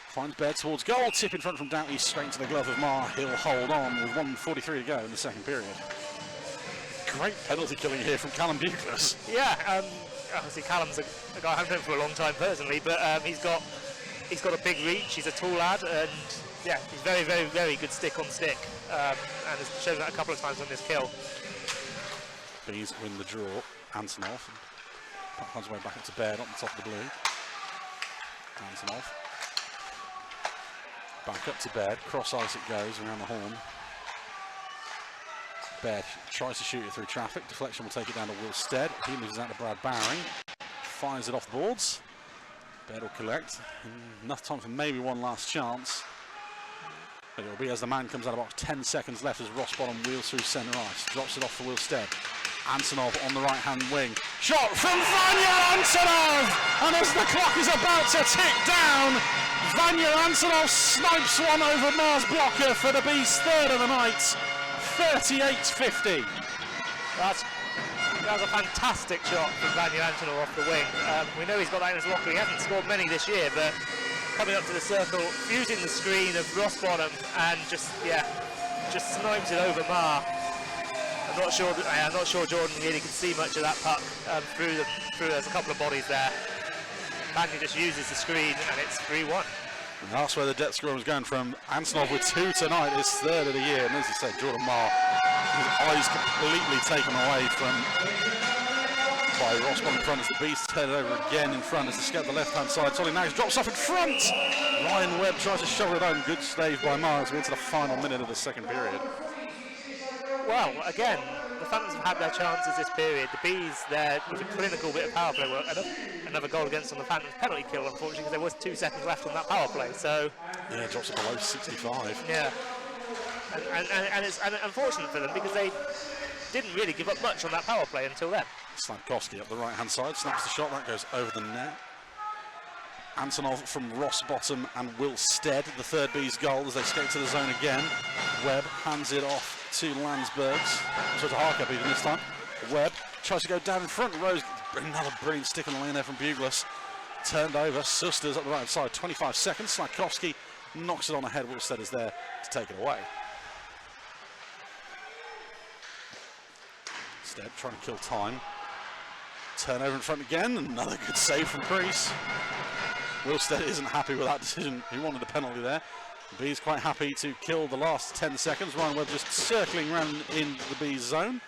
Finds Baird towards goal. Tip in front from Doughty. Straight into the glove of Marr. He'll hold on with 1:43 to go in the second period. Great penalty killing here from Callum Buglis. Yeah, obviously Callum's a guy I've known for a long time personally, but he's got a big reach. He's a tall lad, and yeah, he's very, very, very good stick on stick, and has shown that a couple of times on this kill. Bees win the draw. Antonov finds his way back up to Baird on the top of the blue. Antonov back up to Baird. Cross ice it goes around the horn. Baird tries to shoot it through traffic. Deflection will take it down to Will Stead. He moves it out to Brad Bowering. Fires it off the boards. Baird will collect. Enough time for maybe one last chance. But it will be as the man comes out about 10 seconds left as Ross Bottom wheels through centre ice. Drops it off for Will Stead. Antonov on the right-hand wing. Shot from Vanya Antonov! And as the clock is about to tick down, Vanya Antonov snipes one over Mars blocker for the Bees' third of the night. 38-50. That was a fantastic shot from Vanya Antonov off the wing. We know he's got that in his locker. He hasn't scored many this year, but coming up to the circle, fusing the screen of Ross Bottom and just snipes it over Mar. I'm not sure Jordan really can see much of that puck through. There's a couple of bodies there. Vanya just uses the screen and it's 3-1. And that's where the depth scoring was going from. Antonov with 2 tonight, his third of the year. And as you said, Jordan Marr, his eyes completely taken away by Ross Bottom in front as the Beast turn it over again in front as they skate the left-hand side. Solly Nags drops off in front. Ryan Webb tries to shovel it home. Good save by Marr as we into the final minute of the second period. Well, again, the Phantoms have had their chances this period. The Bees, there was a clinical bit of power play work. Another goal against on the Phantoms penalty kill, unfortunately, because there was 2 seconds left on that power play. So yeah, it drops it below 65. Yeah, and it's unfortunate for them because they didn't really give up much on that power play until then. Slavkovsky up the right-hand side, snaps the shot, that goes over the net. Antonov from Ross Bottom and Will Stead, the third Bees goal as they skate to the zone again. Webb hands it off to Landsbergs, so to Harkup even this time. Webb tries to go down in front. Rose, another brilliant stick on the lane there from Buglas. Turned over, Susters up the right side, 25 seconds. Slavkovsky knocks it on ahead. Will Stead is there to take it away. Stead trying to kill time. Turnover in front again, another good save from Priest. Will Stead isn't happy with that decision. He wanted a penalty there. Bees quite happy to kill the last 10 seconds. Ryan Webb just circling around in the Bees zone.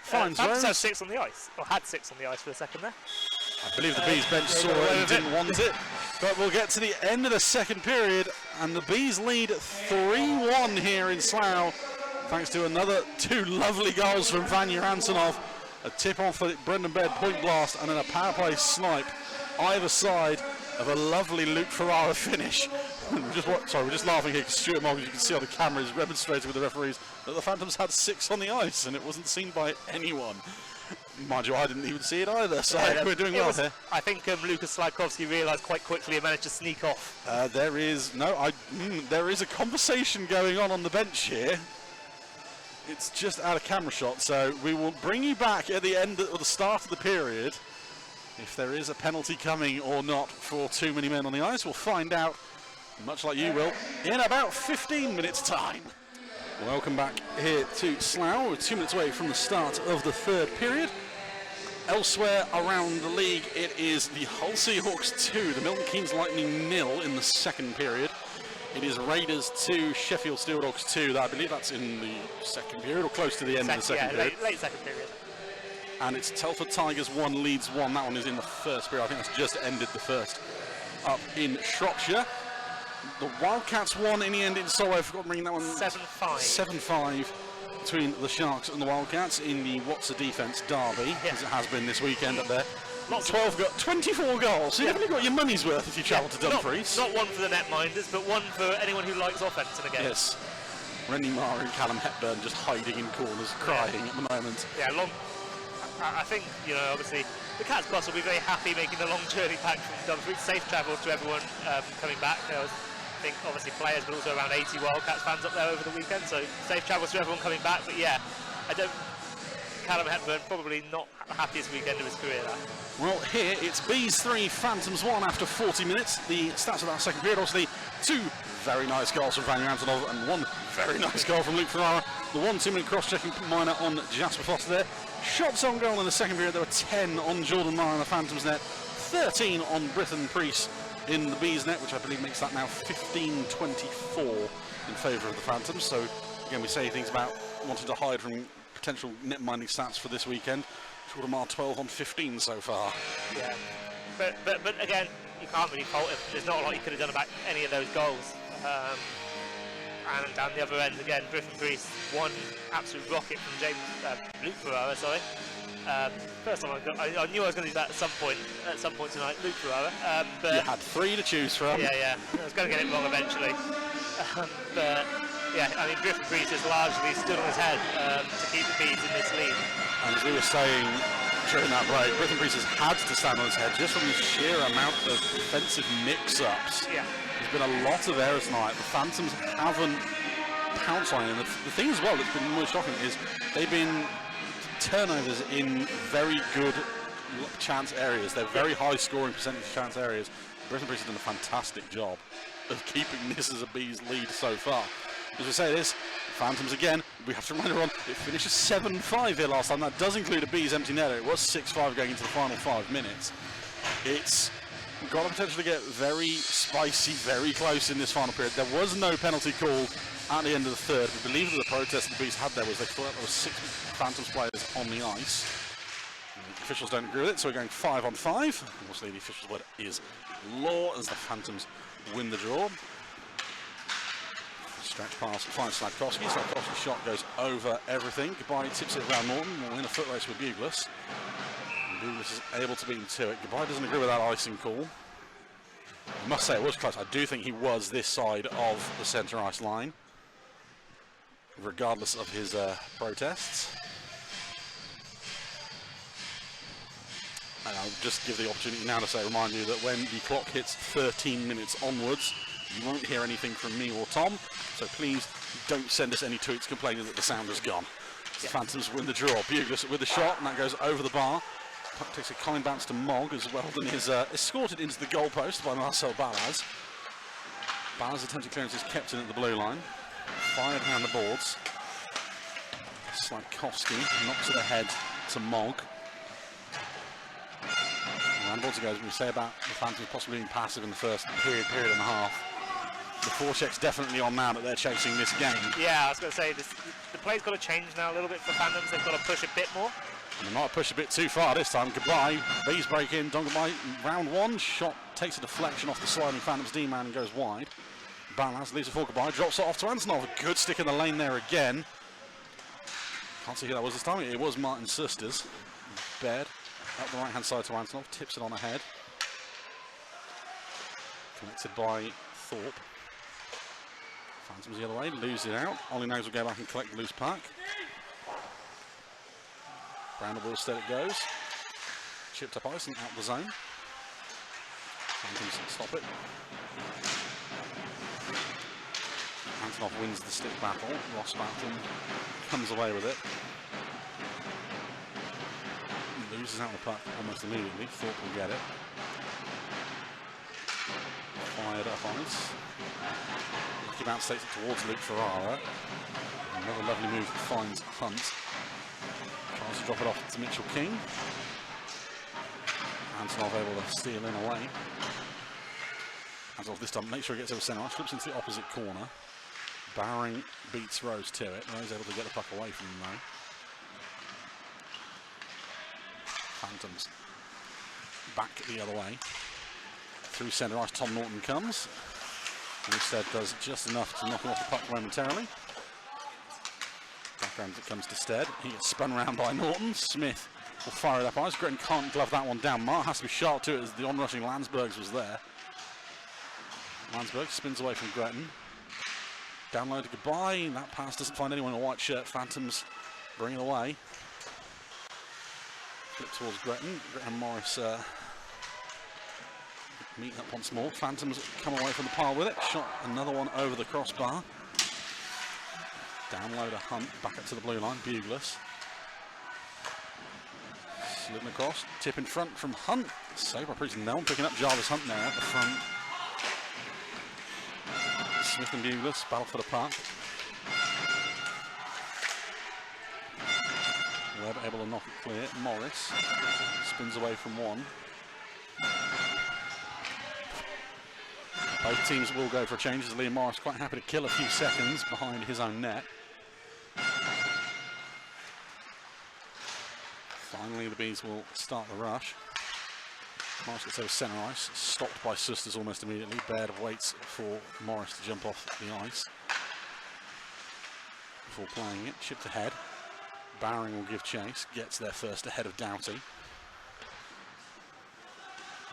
Finds Rose. Had 6 on the ice, or had 6 on the ice for a second there. I believe the Bees bench saw it and didn't want it. But we'll get to the end of the second period, and the Bees lead 3-1 here in Slough, thanks to another 2 lovely goals from Vanya Antonov. A tip-off for Brendan Baird point blast, and then a power play snipe either side of a lovely Luke Ferrara finish. We're just laughing here because Stuart Morgan, you can see on the camera, is remonstrating with the referees that the Phantoms had 6 on the ice and it wasn't seen by anyone. Mind you, I didn't even see it either, so we're doing well here. I think Lucas Slavkovsky realised quite quickly and managed to sneak off. There is a conversation going on the bench here. It's just out of camera shot, so we will bring you back at the end or the start of the period. If there is a penalty coming or not for too many men on the ice, we'll find out, much like you will, in about 15 minutes' time. Welcome back here to Slough. We're 2 minutes away from the start of the third period. Elsewhere around the league, it is the Hull Seahawks 2, the Milton Keynes Lightning 0 in the second period. It is Raiders 2, Sheffield Steel Dogs 2. I believe that's in the second period or close to the end of the second period. Late second period. And it's Telford Tigers 1, Leeds 1. That one is in the first period. I think that's just ended the first up in Shropshire. The Wildcats won in the end in Solway. I forgot to bring that one. 7-5. 7-5 between the Sharks and the Wildcats in the What's the Defence derby, as it has been this weekend up there. 24 goals. So you haven't got your money's worth if you travel to Dumfries. Not one for the netminders, but one for anyone who likes offence in a game. Yes. Rennie Maher and Callum Hepburn just hiding in corners, crying at the moment. Yeah, I think, obviously, the Cats Boss will be very happy making the long journey back from Dumfries. Safe travels to everyone coming back. I think, obviously, players, but also around 80 Wildcats fans up there over the weekend. So, safe travels to everyone coming back. But, yeah, Callum Hepburn probably not the happiest weekend of his career there. Well, here it's Bees 3, Phantoms 1 after 40 minutes. The stats of that second period, obviously, 2 very nice goals from Vanya Antonov and 1 very nice goal from Luke Ferrara. The 1 2-minute cross-checking minor on Jasper Foster there. Shots on goal in the second period, there were 10 on Jordan Marr in the Phantoms net, 13 on Britton Priest in the Bees net, which I believe makes that now 15-24 in favour of the Phantoms. So, again, we say things about wanting to hide from potential net-minding stats for this weekend. Jordan Marr 12 on 15 so far. Yeah, but again, you can't really fault him. There's not a lot he could have done about any of those goals. And down the other end again, Griffin Priest, one absolute rocket from Luke Ferrara, sorry. First time I knew I was going to do that at some point tonight, Luke Ferrara. But you had 3 to choose from. Yeah, I was going to get it wrong eventually. But yeah, I mean, Griffin Priest has largely stood on his head to keep the Bees in this lead. And as we were saying during that break, Griffin Priest has had to stand on his head just from the sheer amount of defensive mix-ups. Yeah. There's been a lot of errors tonight. The Phantoms haven't pounced on it. And the thing as well that's been more shocking is they've been turnovers in very good chance areas. They're very high scoring percentage chance areas. Griffin Priest has done a fantastic job of keeping this as a Bees lead so far. As we say this, Phantoms again, we have to remind everyone, it finished 7-5 here last time. That does include a Bees empty netter. It was 6-5 going into the final 5 minutes. It's got the potential to get very spicy, very close in this final period. There was no penalty called at the end of the third. We believe that the protest the Bees had there was they thought there were 6 Phantoms players on the ice. The officials don't agree with it, so we're going 5 on 5. Obviously the officials' word is law as the Phantoms win the draw. Stretch pass, finds Sladkowski. Sladkowski's shot goes over everything. Goodbye tips it around Norton. We'll win a foot race with Buglas. And Buglas is able to beat him to it. Goodbye doesn't agree with that icing call. I must say it was close. I do think he was this side of the centre ice line, regardless of his protests. And I'll just give the opportunity now to remind you that when the clock hits 13 minutes onwards, you won't hear anything from me or Tom, so please don't send us any tweets complaining that the sound has gone. The Phantoms win the draw. Buglas with the shot, and that goes over the bar. Puck takes a kind bounce to Mogg as Weldon is escorted into the goalpost by Marcel Balaz. Balaz's attempted clearance is kept in at the blue line. Fired around the boards. Sladkowski knocks it ahead to Mogg. And boards goes, we say about the Phantoms possibly being passive in the first period and a half. The forecheck's definitely on now that they're chasing this game. Yeah, I was going to say, the play's got to change now a little bit for Phantoms. They've got to push a bit more. And they might push a bit too far this time. Goodbye. Bees break in. Don Goodbye. Round 1. Shot takes a deflection off the sliding Phantoms D-man and goes wide. Balaz leaves it for Goodbye. Drops it off to Antonov. A good stick in the lane there again. Can't see who that was this time. It was Martin Sisters. Baird up the right-hand side to Antonov. Tips it on ahead. Connected by Thorpe. Phantoms the other way, lose it out. Ollie Knows will go back and collect the loose puck. Round the wheel, instead it goes. Chipped up ice and out the zone. Phantoms stop it. Antonov wins the stick battle. Ross Barton comes away with it. Loses out the puck almost immediately. Thorpe will get it. Fired up ice. Lucky bounce takes it towards Luke Ferrara. Another lovely move finds Hunt. Tries to drop it off to Mitchell King. Antonov able to steal in away. Antonov this time makes sure he gets over centre. Flips into the opposite corner. Bowering beats Rose to it. Rose able to get the puck away from him though. Phantoms back the other way. Through centre ice, Tom Norton comes. Instead does just enough to knock him off the puck momentarily. Background it comes to Stead. He gets spun around by Norton. Smith will fire it up ice. Gretton can't glove that one down. Mark has to be sharp to it as the onrushing Landsbergs was there. Landsberg spins away from Gretton. Download to Goodbye. That pass doesn't find anyone in a white shirt. Phantoms bring it away. Flip towards Gretton. Gretton and Morris meeting up once more. Phantoms come away from the pile with it. Shot another one over the crossbar. Download a Hunt back up to the blue line. Buglas. Slidden across. Tip in front from Hunt. Saved by Priest. No one picking up Jarvis Hunt there at the front. Smith and Buglas battle for the puck. Webb able to knock it clear. Morris spins away from one. Both teams will go for changes. Liam Morris quite happy to kill a few seconds behind his own net. Finally, the Bees will start the rush. Morris gets over centre ice, stopped by Sisters almost immediately. Baird waits for Morris to jump off the ice. before playing it. Chipped ahead. Bowering will give chase. Gets there first ahead of Doughty.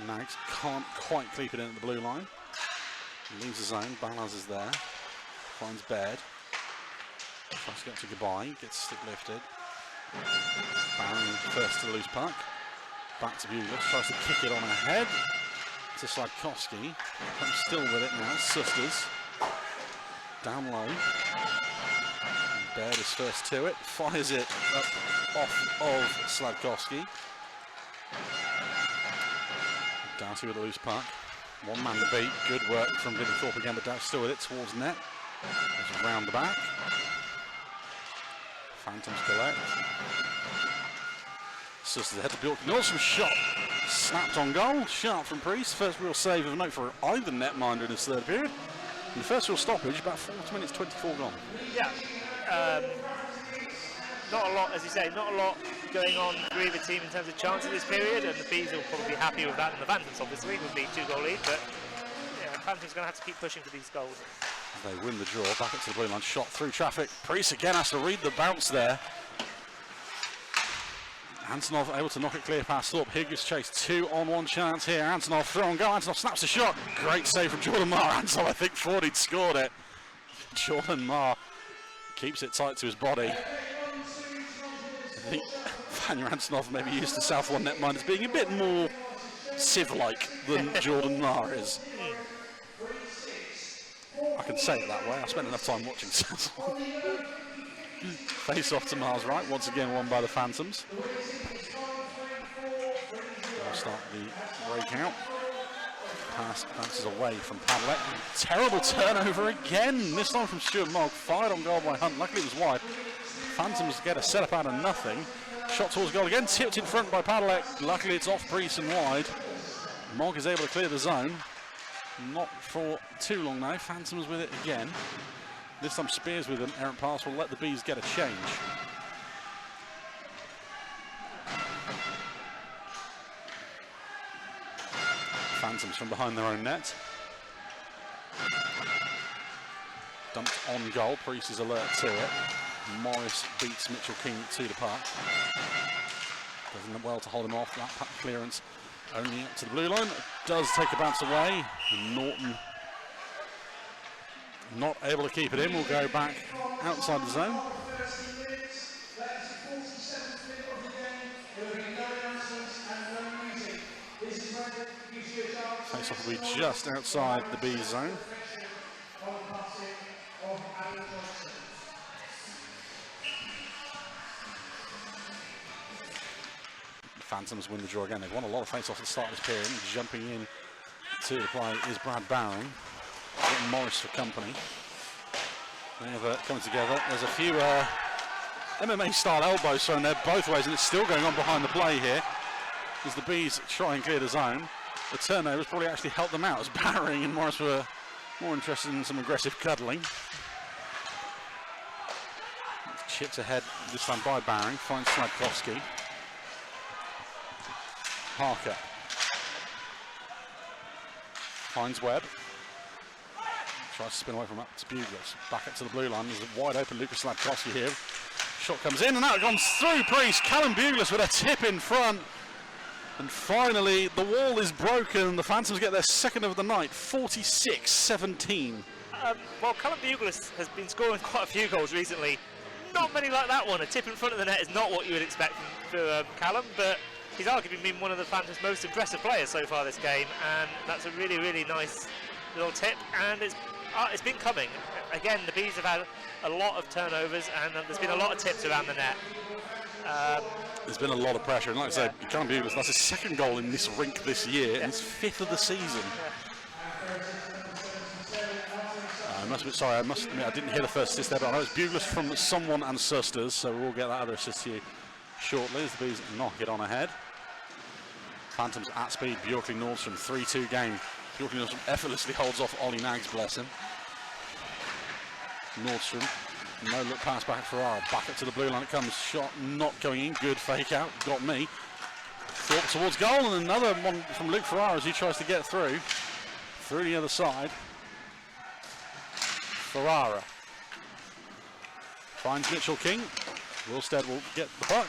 Nags can't quite keep it in at the blue line. Leaves the zone. Balaz is there. Finds Baird. Tries to get to goodbye. Gets stick lifted. Bowering first to the loose puck. Back to Bugler. Tries to kick it on ahead to Sladkowski. Comes still with it now. Susters. Down low. Baird is first to it. Fires it up off of Sladkowski. Doughty with a loose puck. One man to beat. Good work from Billy Thorpe again, but Doughty still with it towards net. It's around the back. Phantoms collect. Susters ahead to Bjork. Nordstrom shot. Snapped on goal. Sharp from Priest. First real save of note for either netminder in this third period. And the first real stoppage, about 40 minutes, 24 gone. Yeah. Not a lot, as you say, not a lot going on for either team in terms of chances this period, and the Bees will probably be happy with that, and the Phantoms obviously with the 2-goal lead, but yeah, Phantoms going to have to keep pushing for these goals. They win the draw, back up to the blue line, shot through traffic. Priest again has to read the bounce there. Antonov able to knock it clear past Thorpe. Higgins chase, 2-on-1 chance here. Antonov throw and go. Antonov snaps the shot. Great save from Jordan Marr. Antonov, I think, thought he'd scored it. Jordan Marr keeps it tight to his body. I think Vanya Antonov maybe used to South 1 netminders being a bit more Civ-like than Jordan Marr is. I can say it that way. I spent enough time watching South 1. Face off to Marr's right, once again won by the Phantoms. They'll start the breakout. Pass bounces away from Padlek. Terrible turnover again, this time from Stuart Mogg. Fired on goal by Hunt, luckily it was wide. Phantoms get a setup out of nothing. Shot towards goal again, tipped in front by Padlek. Luckily it's off Priest and wide. Mogg is able to clear the zone. Not for too long now, Phantoms with it again. This time Spears with an errant pass will let the Bees get a change. Phantoms from behind their own net. Dumped on goal, Priest is alert to it. Morris beats Mitchell King to the park. Does well to hold him off, that clearance only up to the blue line. Does take a bounce away. Norton not able to keep it in, will go back outside the zone. Face-off will be just outside the B zone. The Phantoms win the draw again. They've won a lot of face-offs at the start of this period. Jumping in to the play is Brad Bowering. Morris for company. They're coming together. There's a few MMA-style elbows thrown there both ways, and it's still going on behind the play here as the Bees try and clear the zone. The turnovers probably actually helped them out as Bowering and Morris were more interested in some aggressive cuddling. Chipped ahead this time by Bowering, finds Sladkowski. Parker finds Webb. Tries to spin away from up to Bugles. Back up to the blue line. There's a wide open Lucas Sladkowski here. Shot comes in and out. Comes through Priest. Callum Bugles with a tip in front. And finally, the wall is broken. The Phantoms get their second of the night. 46-17. Well, Callum Bugles has been scoring quite a few goals recently. Not many like that one. A tip in front of the net is not what you would expect from Callum, but he's arguably been one of the Phantoms' most impressive players so far this game. And that's a really, really nice little tip. And it's been coming. Again, the Bees have had a lot of turnovers and there's been a lot of tips around the net. There's been a lot of pressure, and like I said, Callum Bugles, that's his second goal in this rink this year, and his fifth of the season. I must admit, I didn't hear the first assist there, but I know it's Bugles from someone and Susters, so we'll get that other assist to you shortly as the Bees knock it on ahead. Phantoms at speed, Bjorkley Nordstrom, 3-2 game. Bjorkley Nordstrom effortlessly holds off Ollie Nags, bless him. Nordstrom, no look pass back for Ferrara, back up to the blue line it comes, shot not going in, good fake out, got me. Thorpe towards goal, and another one from Luke Ferrara as he tries to get through the other side. Ferrara Finds Mitchell King. Wilstead will get the puck.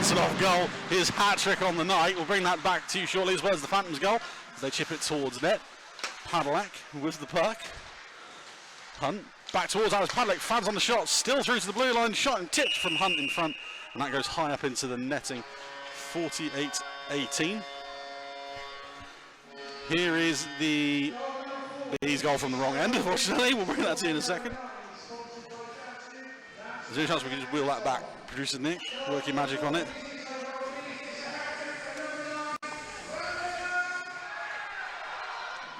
Off goal, his hat-trick on the night. We'll bring that back to you shortly, as well as the Phantoms' goal as they chip it towards net. Padalak with the puck. Hunt back towards Alice Padalak, fans on the shot, still through to the blue line, shot and tipped from Hunt in front, and that goes high up into the netting. 48-18. Here is the Bees goal from the wrong end, unfortunately. We'll bring that to you in a second. There's any chance we can just wheel that back. Producer Nick, working magic on it.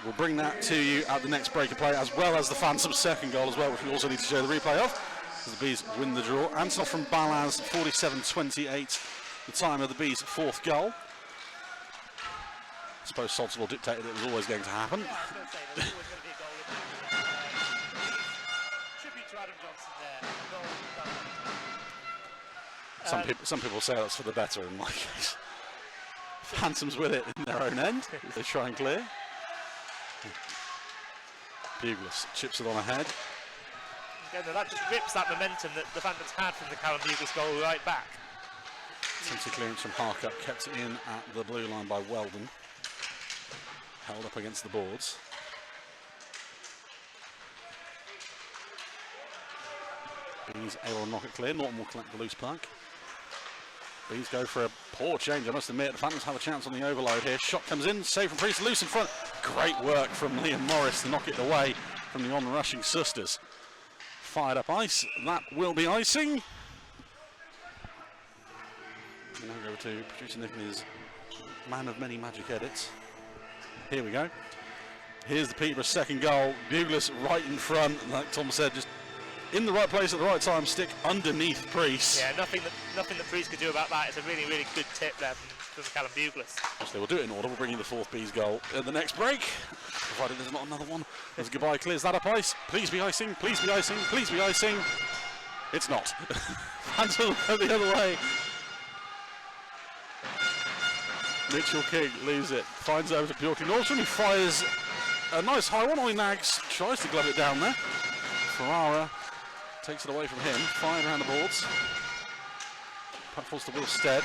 We'll bring that to you at the next break of play, as well as the Phantom's second goal as well, which we also need to show the replay of. As the Bees win the draw. Antonov from Balaz, 47-28, the time of the Bees' fourth goal. I suppose Saltsville dictated it was always going to happen. Some people say that's for the better in my case. Phantoms with it in their own end. They try and clear. Bugles chips it on ahead. Again, that just rips that momentum that the Phantoms had from the Callum Bugles goal right back. Attempted clearance from Harkup, kept it in at the blue line by Weldon. Held up against the boards. Bees able to knock it clear. Norton will collect the loose puck. Bees go for a poor change, I must admit. The Phantoms have a chance on the overload here. Shot comes in, save from Priest, loose in front. Great work from Liam Morris to knock it away from the on-rushing Sisters. Fired up ice, that will be icing. We now go to producer Nick and his man of many magic edits. Here we go. Here's the Peterborough second goal. Bugles right in front, like Tom said, just in the right place at the right time, stick underneath Priest. Yeah, nothing that Priest could do about that. It's a really, really good tip there from Callum Bugles. They will do it in order. We'll bring you the fourth Bees goal at the next break, provided there's not another one. As goodbye clears that up ice. Please be icing, please be icing, please be icing. It's not. Phantom go the other way. Mitchell King leaves it, finds over to Bjorky Nordstrom, who fires a nice high one. Ollie Nags tries to glove it down there. Ferrara takes it away from him, fired around the boards. Puck falls to Wilstead.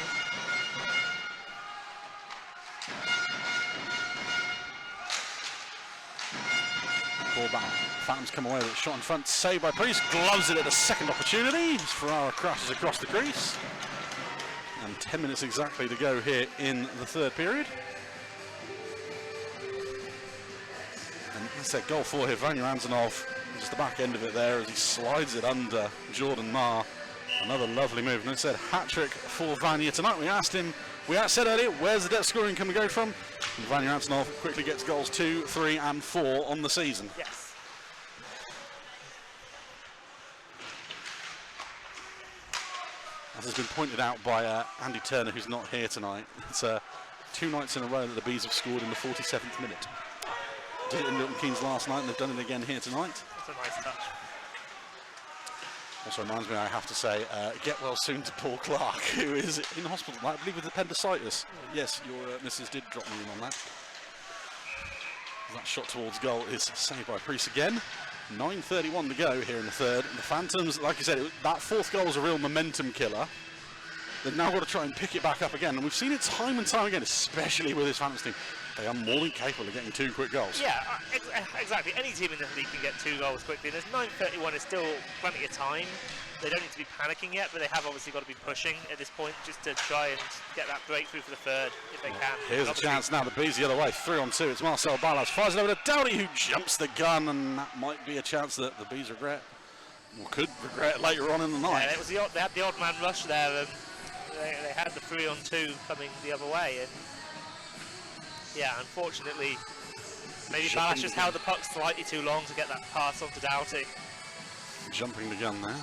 Ball back. Phantoms come away with it, shot in front, saved by Priest, gloves it at the second opportunity as Ferrara crashes across the crease. And 10 minutes exactly to go here in the third period. And that's a goal for here, Vanya Antonov. Just the back end of it there as he slides it under Jordan Marr. Another lovely move. And I said hat-trick for Vanya tonight. We said earlier, where's the depth scoring can we go from? And Vanya Antonov quickly gets goals 2, 3 and 4 on the season. Yes. As has been pointed out by Andy Turner, who's not here tonight, it's 2 nights in a row that the Bees have scored in the 47th minute. Did it in Milton Keynes last night, and they've done it again here tonight. That's a nice touch. Also reminds me, I have to say, get well soon to Paul Clark, who is in hospital, I believe, with appendicitis. Yes, your missus did drop me in on that. That shot towards goal is saved by Priest again. 9:31 to go here in the third. And the Phantoms, like you said, that fourth goal was a real momentum killer. They've now got to try and pick it back up again. And we've seen it time and time again, especially with this Phantoms team. They are more than capable of getting 2 quick goals. Yeah, exactly. Any team in the league can get 2 goals quickly. There's 9:31 is still plenty of time. They don't need to be panicking yet, but they have obviously got to be pushing at this point just to try and get that breakthrough for the third if they can. Here's a chance now. The Bees the other way, 3-on-2. It's Marcel Ballas, fires it over to Dowdy, who jumps the gun, and that might be a chance that the Bees regret, or could regret later on in the night. Yeah, it was they had the odd man rush there, and they had the 3-on-2 coming the other way, and yeah, unfortunately, maybe Ballas just held the puck slightly too long to get that pass on to Doughty. Jumping the gun there.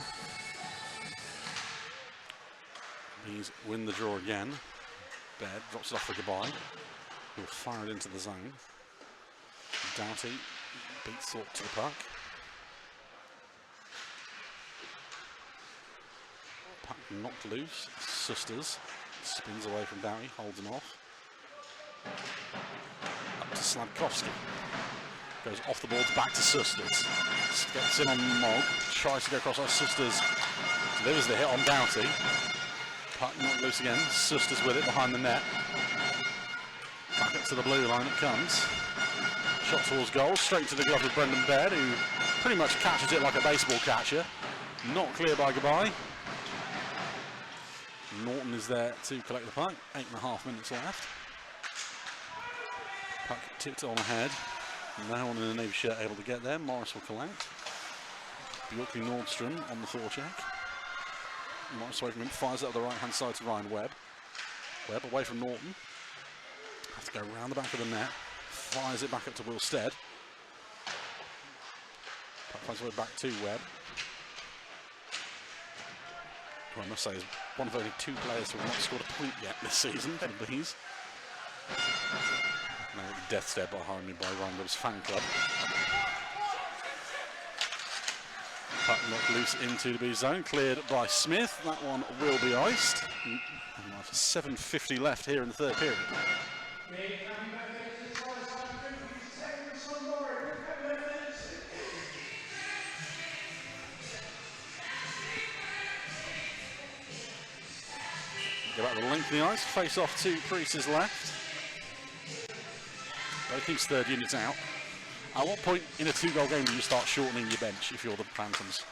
Bees win the draw again. Baird drops it off for goodbye. He'll fire it into the zone. Doughty beats Thorpe to the puck. Puck knocked loose. Susters spins away from Doughty, holds him off. Up to Sladkowski. Goes off the boards, back to Susters. Gets in on Mogg, tries to go across our Susters. Delivers the hit on Doughty. Puck knocked loose again. Susters with it behind the net. Back up to the blue line it comes. Shot towards goal, straight to the glove of Brendan Baird, who pretty much catches it like a baseball catcher. Not clear by goodbye. Norton is there to collect the puck. 8.5 minutes left. Puck tipped on ahead. No one in the Navy shirt able to get there. Morris will collect. Bjorkley Nordstrom on the forecheck. Morris away from him, fires it up the right hand side to Ryan Webb. Webb away from Norton. Has to go round the back of the net. Fires it back up to Will Stead. Puck finds way back to Webb. Who I must say is one of only 2 players who have not scored a point yet this season for the Bees. Now the death stare behind me by Ryan Webb's fan club. Puck knocked loose into the B zone, cleared by Smith. That one will be iced. And 7:50 left here in the third period. Go back the length of the ice, face off to Priest's left. Both teams' third units out. At what point in a 2-goal game do you start shortening your bench if you're the Phantoms?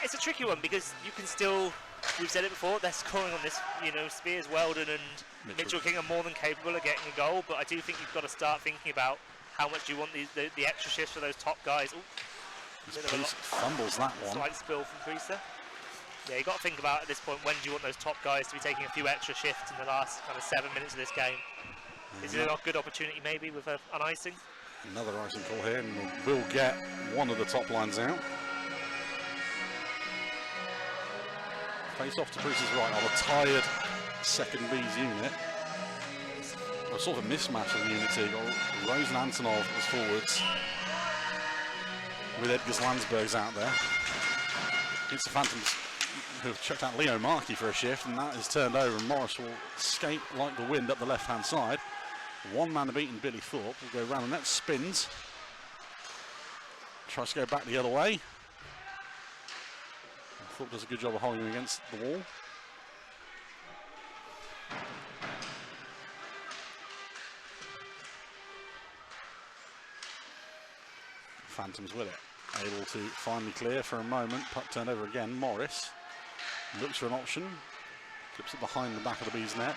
It's a tricky one because you can still, we've said it before, they're scoring on this, Spears, Weldon and Mitchell King are more than capable of getting a goal, but I do think you've got to start thinking about how much you want the extra shifts for those top guys. Priest fumbles that one. Slight spill from Priest there. Yeah, you've got to think about at this point, when do you want those top guys to be taking a few extra shifts in the last kind of 7 minutes of this game? Is it a good opportunity maybe with an icing? Another icing call here, and we'll get one of the top lines out. Face off to Priest's right on a tired second B's unit. A sort of a mismatch of the unit here. Rose and Antonov as forwards, with Edgar Landsberg's out there. It's the Phantoms who have checked out Leo Markey for a shift, and that is turned over, and Morris will escape like the wind up the left-hand side. One man beaten, Billy Thorpe, will go round the net, spins. Tries to go back the other way. Thorpe does a good job of holding him against the wall. Phantoms with it. Able to finally clear for a moment. Puck turned over again. Morris looks for an option. Flips it behind the back of the Bees net.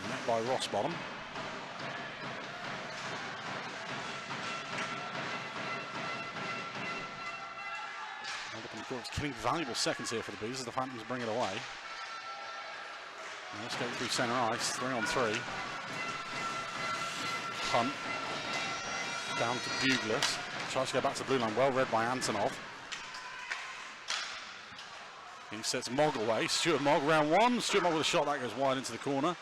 Met by Rossbottom. It's killing valuable seconds here for the Bees as the Phantoms bring it away. Now let's go through centre ice, 3-on-3. Hunt down to Douglas. Tries to go back to the blue line, well read by Antonov. He sets Mogg away. Stuart Mogg, round one. Stuart Mogg with a shot that goes wide into the corner.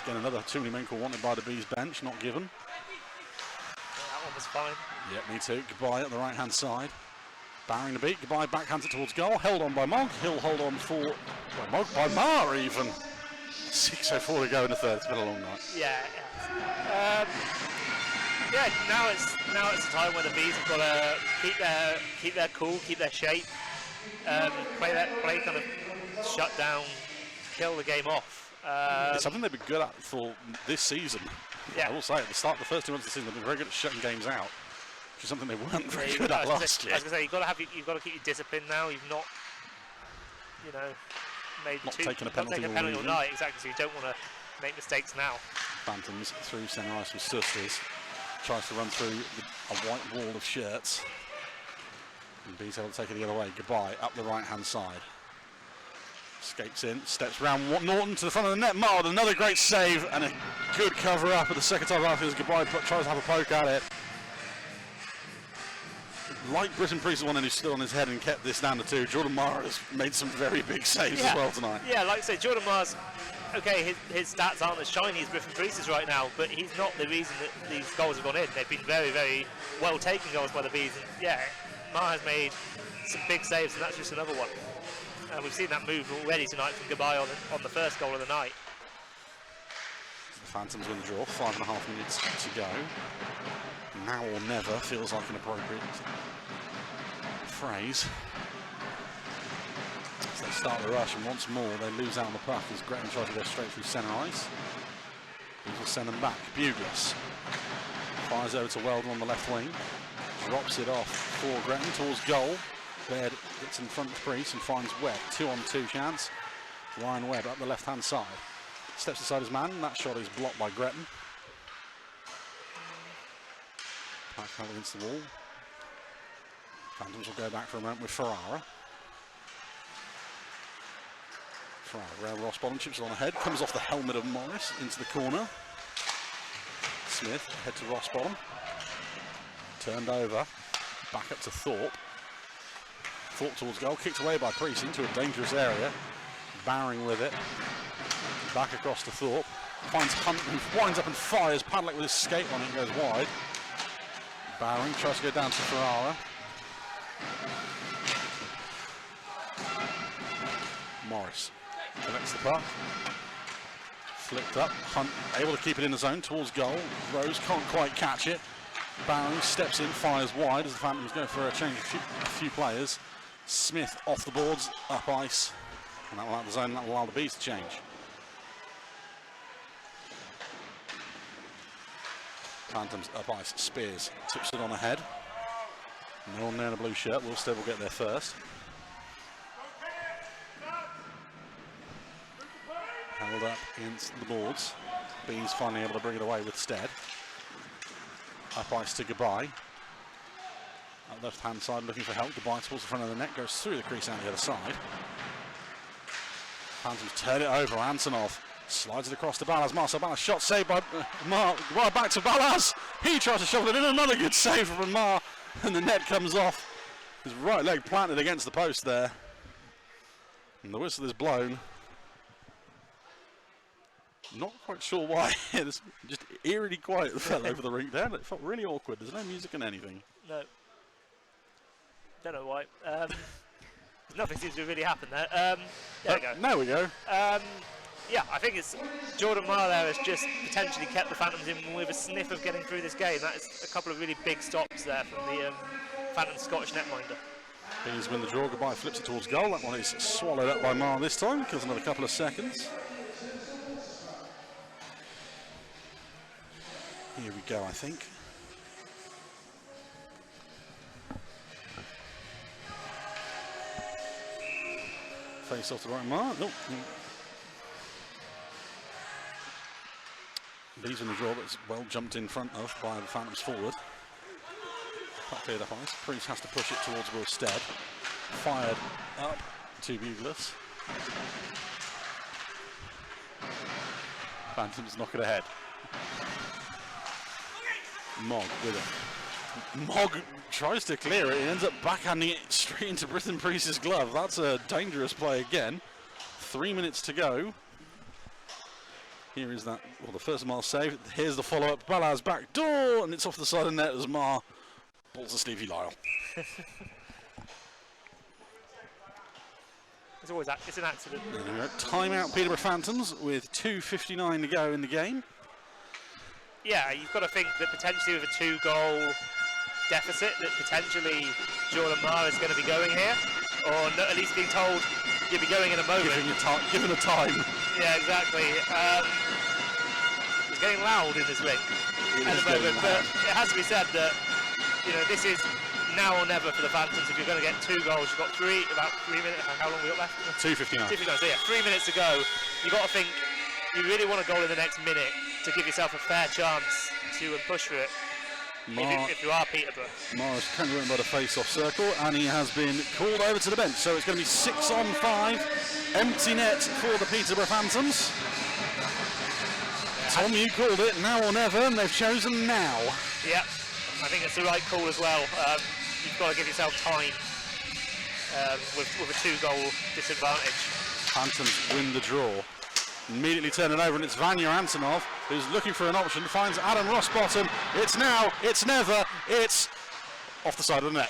Again, another too many men call wanted by the Bees bench, not given. That one was fine. Yeah, me too. Goodbye at the right-hand side. Barring the beat. Goodbye, backhands it towards goal. Held on by Mogg. He'll hold on for Mogg by Marr even. 6:04 to go in the third. It's been a long night. Yeah. Yeah. Now it's a time where the Bees have got to keep their cool, keep their shape, play kind of shut down, kill the game off. It's something they've been good at for this season. Yeah. I will say at the start, the first 2 months of the season, they've been very good at shutting games out, which is something they weren't very good at last year. I was going to say you've got to keep your discipline now. You've not, taken a penalty all night. Exactly. So you don't want to make mistakes now. Phantoms through centre ice with Sisters. Tries to run through a white wall of shirts. And Bees able to take it the other way. Goodbye up the right-hand side. Escapes in, steps round Norton to the front of the net. Marr with another great save and a good cover up at the second time after his Goodbye tries to have a poke at it. Like Britton Priest, the one who stood on his head and kept this down to 2. Jordan Marr has made some very big saves as well tonight. Yeah, like I say, Jordan Marr's, okay, his stats aren't as shiny as Britton Priest's right now, but he's not the reason that these goals have gone in. They've been very, very well taken goals by the Bees. And yeah, Marr has made some big saves, and that's just another one. We've seen that move already tonight from Goodbye on the first goal of the night. The Phantoms win the draw, 5.5 minutes to go. Now or never feels like an appropriate phrase. So they start the rush, and once more they lose out on the puck as Gretton tries to go straight through centre ice. These will send them back. Bugles fires over to Weldon on the left wing, drops it off for Gretton towards goal. Baird gets in front of Priest and finds Webb. 2-on-2 chance. Ryan Webb up the left-hand side. Steps aside his man, and that shot is blocked by Gretton. Back out against the wall. Phantoms will go back for a moment with Ferrara. Ferrara around Ross Bottom, chips it on ahead. Comes off the helmet of Morris into the corner. Smith head to Ross Bottom. Turned over. Back up to Thorpe. Thorpe towards goal, kicked away by Priest into a dangerous area. Bowering with it. Back across to Thorpe. Finds Hunt, who winds up and fires. Padlock with his skate on it, goes wide. Bowering tries to go down to Ferrara. Morris collects the puck. Flipped up. Hunt able to keep it in the zone towards goal. Rose can't quite catch it. Bowering steps in, fires wide as the Phantoms go for a change of a few players. Smith off the boards, up ice, and that will out the zone, and that will allow the Bees to change. Phantoms up ice, Spears tips it on ahead. No one there in a blue shirt, Wilstead will get there first. Held up against the boards. Bees finally able to bring it away with Stead. Up ice to Goodbye. Up left-hand side looking for help. Goodbye towards the front of the net, goes through the crease out the other side. Phantoms turn it over. Antonov slides it across to Ballas. Marcel Ballas, shot saved by Marr. Right back to Ballas. He tries to shovel it in. Another good save from Marr, and the net comes off. His right leg planted against the post there, and the whistle is blown. Not quite sure why. It's just eerily quiet. It fell over the rink there. It felt really awkward. There's no music and anything. No. Don't know why. Nothing seems to really happen there. There we go. There we go. Yeah, I think it's Jordan Marr there has just potentially kept the Phantoms in with a sniff of getting through this game. That is a couple of really big stops there from the Phantom Scottish netminder. Bees win the draw. Goodbye flips it towards goal. That one is swallowed up by Marr this time. Kills another couple of seconds. Here we go, I think. Face off to right Marr. Nope. Bees in the draw, but it's well jumped in front of by the Phantoms forward. Puck cleared up ice. Priest has to push it towards Will Stead. Fired up to Bugles. Phantoms knock it ahead. Mogg with it. Mogg tries to clear it. He ends up backhanding it straight into Britton Priest's glove. That's a dangerous play again. 3 minutes to go. Here is that, well, the first Mar save. Here's the follow-up. Balaz back door, and it's off the side of the net as Mar balls to Stevie Lyle. It's always that. It's an accident. Timeout Peterborough Phantoms with 2:59 to go in the game. Yeah, you've got to think that potentially with a 2-goal deficit, that potentially Jordan Marr is going to be going here, or at least being told you'll be going in a moment. Given a time. Yeah, exactly. It's getting loud in this ring at the moment, but it has to be said that this is now or never for the Phantoms. If you're going to get 2 goals, you've got about 3 minutes. How long have we got left? 2:59. 2:59. So yeah, 3 minutes to go. You've got to think you really want a goal in the next minute to give yourself a fair chance to push for it. If you are Peterborough. Marr is currently running by the face-off circle, and he has been called over to the bench. So it's going to be 6-on-5, empty net for the Peterborough Phantoms. Tom, you called it now or never, and they've chosen now. Yeah, I think it's the right call as well. You've got to give yourself time with a 2-goal disadvantage. Phantoms win the draw. Immediately turn it over, and it's Vanya Antonov who's looking for an option, finds Adam Rossbottom. It's now, it's never, it's off the side of the net.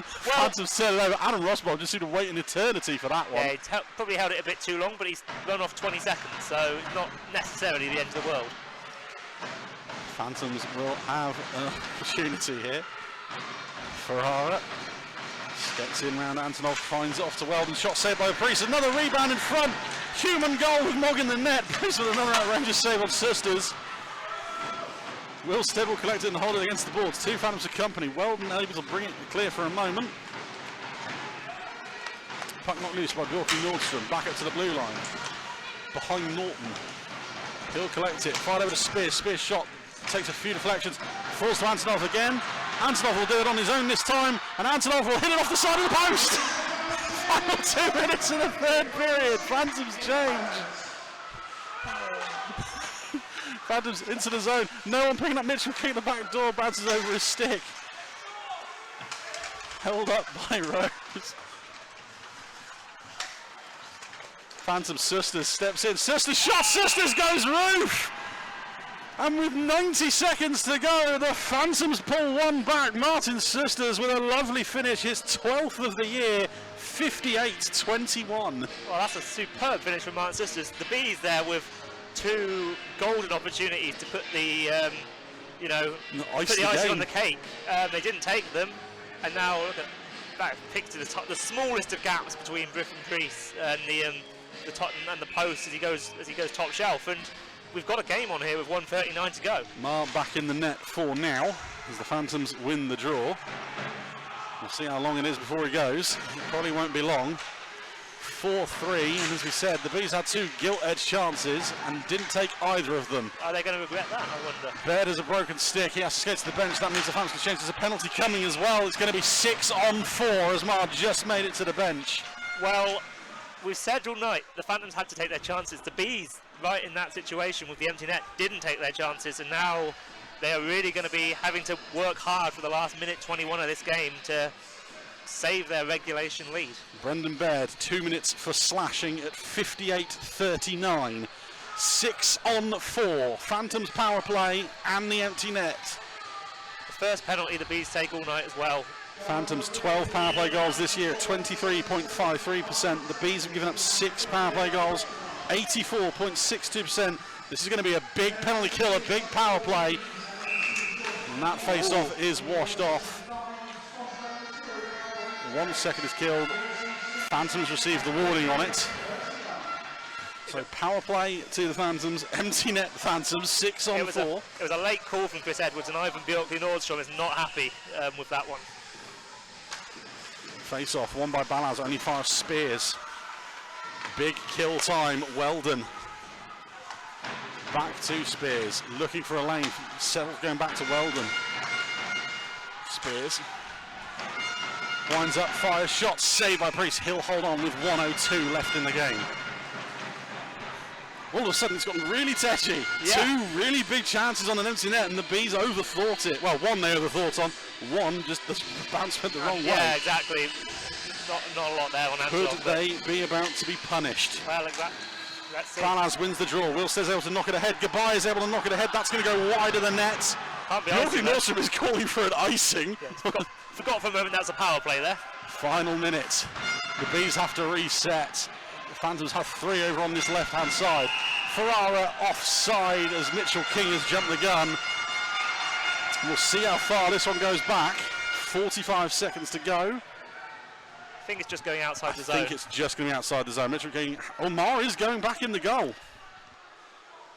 Phantoms turn it over. Adam Rossbottom just seemed to wait an eternity for that one. Yeah, he probably held it a bit too long, but he's run off 20 seconds, so not necessarily the end of the world. Phantoms will have an opportunity here. Ferrara steps in round Antonov, finds it off to Weldon. Shot saved by Priest. Another rebound in front. Human goal with Mogg in the net. Priest with another outrageous save on Sisters. Will Stead will collect it and hold it against the boards. 2 Phantoms to company. Weldon able to bring it clear for a moment. Puck knocked loose by Bjorky Nordstrom. Back up to the blue line. Behind Norton. He'll collect it. Fired over to Spears. Spears shot. Takes a few deflections. Falls to Antonov again. Antonov will do it on his own this time, and Antonov will hit it off the side of the post. Final 2 minutes in the third period. Phantoms change. Phantoms into the zone. No one picking up Mitchell. Kick the back door. Bounces over his stick. Held up by Rose. Phantom Sisters steps in. Sisters shot. Sisters goes roof. And with 90 seconds to go, the Phantoms pull one back. Martin Sisters with a lovely finish, his 12th of the year, 58-21. Well, that's a superb finish from Martin Sisters. The Bees there with 2 golden opportunities to put the, put the icing on the cake. They didn't take them, and now look at that, picked to the top, the smallest of gaps between Britton Priest and the top and the post as he goes top shelf. And we've got a game on here with 1:39 to go. Marr back in the net for now as the Phantoms win the draw. We'll see how long it is before he goes. It probably won't be long. 4-3, and as we said, the Bees had 2 gilt-edged chances and didn't take either of them. Are they going to regret that, I wonder? Baird has a broken stick. He has to skate to the bench. That means the Phantoms can change. There's a penalty coming as well. It's going to be 6-on-4 as Marr just made it to the bench. Well, we've said all night the Phantoms had to take their chances. The Bees, right in that situation with the empty net, didn't take their chances, and now they are really going to be having to work hard for the last minute 21 of this game to save their regulation lead. Brendan Baird, 2 minutes for slashing at 58-39. 6-on-4. Phantoms power play and the empty net. The first penalty the Bees take all night as well. Phantoms 12 power play goals this year at 23.53%. The Bees have given up 6 power play goals, 84.62%. This is going to be a big penalty kill, a big power play. And that face-off is washed off. 1 second is killed. Phantoms receive the warning on it. So power play to the Phantoms, empty net Phantoms, 6-on-4. It was a late call from Chris Edwards, and Ivan Bjorkley-Nordstrom is not happy with that one. Face off, won by Balaz, only fires Spears. Big kill time, Weldon. Back to Spears, looking for a lane, going back to Weldon. Spears winds up, fires, shot, saved by Priest. He'll hold on with 1:02 left in the game. All of a sudden it's gotten really tetchy. Yeah. 2 really big chances on an empty net, and the Bees overthought it. Well, one they overthought on, one just the bounce went the wrong way. Yeah, exactly. Not a lot there on that. Could they be about to be punished? Well, exactly. Let's see. Balaz wins the draw. Wilster's able to knock it ahead. Gabai is able to knock it ahead. That's going to go wide of the net. Yorkie Nordstrom is calling for an icing. Yeah, forgot for a moment that's a power play there. Final minute. The Bees have to reset. The Phantoms have 3 over on this left-hand side. Ferrara offside as Mitchell King has jumped the gun. We'll see how far this one goes back. 45 seconds to go. I think it's just going outside the zone. I think it's just going to be outside the zone. Mitchell King, Mara is going back in the goal.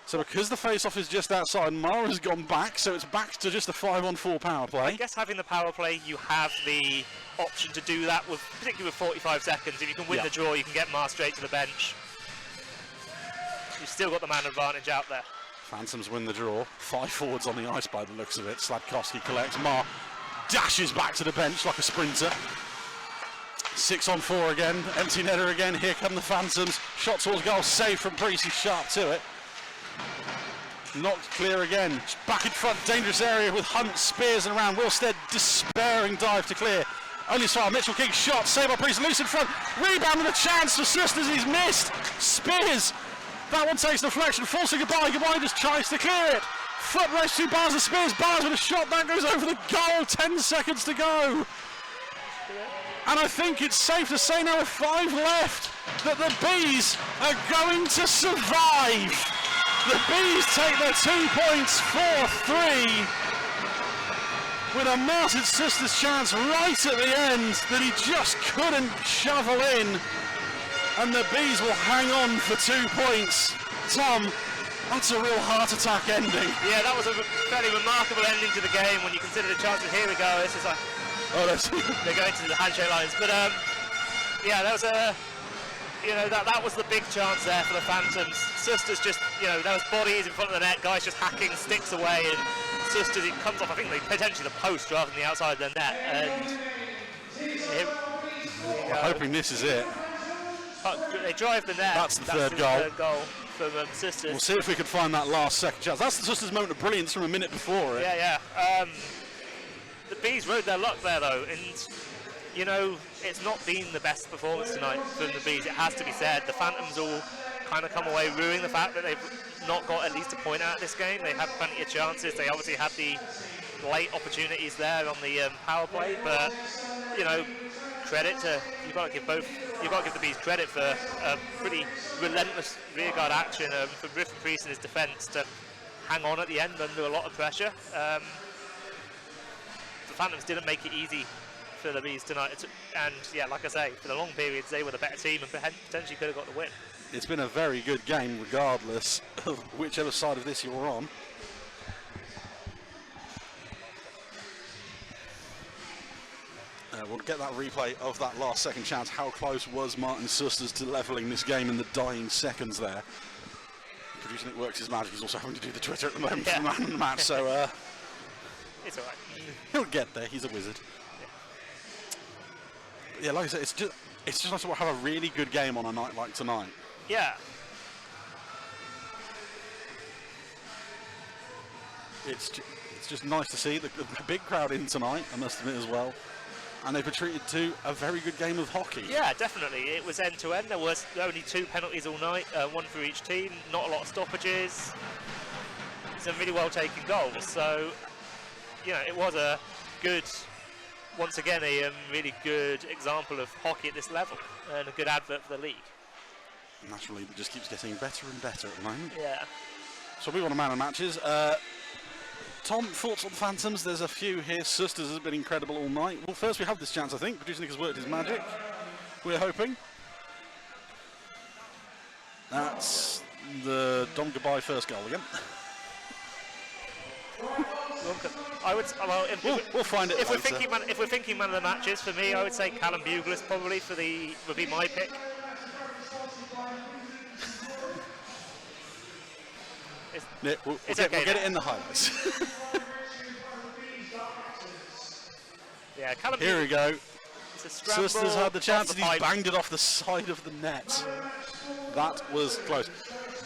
So because the face-off is just outside, Mara's gone back, so it's back to just a 5-on-4 power play. I guess having the power play, you have the option to do that, with, particularly with 45 seconds. If you can win the draw, you can get Mar straight to the bench. You've still got the man advantage out there. Phantoms win the draw. 5 forwards on the ice by the looks of it. Sladkowski collects. Mar dashes back to the bench like a sprinter. 6-on-4 again. Empty netter again. Here come the Phantoms. Shot towards goal. Save from Priest. He's sharp to it. Knocked clear again. Back in front. Dangerous area with Hunt, Spears and around. Wilstead despairing dive to clear. Only far. Mitchell King shot. Save by Priest. Loose in front. Rebound with a chance for Sisters. He's missed. Spears. That one takes deflection. Forcing Gabai. Gabai just tries to clear it. Foot race to Bars and Spears. Bars with a shot. That goes over the goal. 10 seconds to go. And I think it's safe to say now with 5 left that the Bees are going to survive. The Bees take their 2 points, 4-3, with a Martin Sisters chance right at the end that he just couldn't shovel in. And the Bees will hang on for 2 points. Tom, that's a real heart attack ending. Yeah, that was a fairly remarkable ending to the game when you consider the chances. Here we go. This is like, they're going to the handshake lines, but yeah, that was a, that was the big chance there for the Phantoms. Sisters just, there was bodies in front of the net, guys just hacking sticks away, and Sisters, it comes off, I think, potentially the post rather than the outside of the net, and I'm hoping this is it. They drive the net. That's the third goal. From Sisters. We'll see if we can find that last second chance. That's the Sisters' moment of brilliance from a minute before it. Yeah. The Bees rode their luck there though, and it's not been the best performance tonight from the Bees, it has to be said. The Phantoms all kind of come away ruining the fact that they've not got at least a point out of this game. They had plenty of chances, they obviously had the late opportunities there on the power play, but credit to, you've got to give the Bees credit for a pretty relentless rearguard action from Griffin Priest and his defence to hang on at the end under a lot of pressure. The Phantoms didn't make it easy for the Bees tonight, and yeah, like I say, for the long periods they were the better team and potentially could have got the win. It's been a very good game regardless of whichever side of this you're on. We'll get that replay of that last second chance. How close was Martin Sisters to levelling this game in the dying seconds there? Producer Nick works his magic. He's also having to do the Twitter at the moment for the man in the match, so it's alright. He'll get there. He's a wizard. Yeah, like I said, it's just nice to have a really good game on a night like tonight. Yeah. It's just nice to see the big crowd in tonight, I must admit as well. And they've been treated to a very good game of hockey. Yeah, definitely. It was end to end. There was only 2 penalties all night, 1 for each team. Not a lot of stoppages. Some really well taken goals. So, it was a good, once again, a really good example of hockey at this level and a good advert for the league. National League just keeps getting better and better at the moment. Yeah. So we want a man of matches. Tom, thoughts on the Phantoms? There's a few here. Sisters has been incredible all night. Well, first we have this chance, I think. Producer Nick has worked his magic. We're hoping. That's the Dom Gabai first goal again. I would. Well, we'll find it. If we're thinking man of the matches, for me, I would say Callum Buglis probably would be my pick. We'll get it in the highlights. Yeah, Callum. Here we go. Sisters had the chance and he banged it off the side of the net. That was close.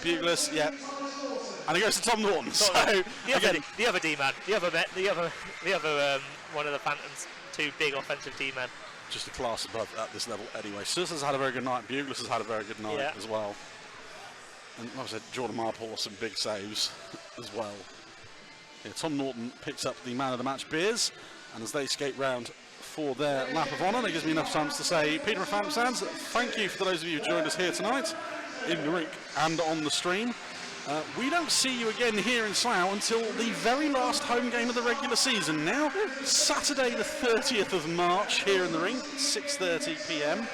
Buglers, yeah. And it goes to Tom Norton. So, the other D-man, the other one of the Phantom's two big offensive D-men. Just a class above at this level anyway. Sus has had a very good night. Buglers has had a very good night as well. And like I said, Jordan Marple with some big saves as well. Yeah, Tom Norton picks up the man of the match beers, and as they skate round for their lap of honour, that gives me enough time to say, Peterborough Phantom fans, thank you for those of you who joined us here tonight in the rink and on the stream. We don't see you again here in Slough until the very last home game of the regular season now, Saturday the 30th of March here in the rink, 6:30 p.m.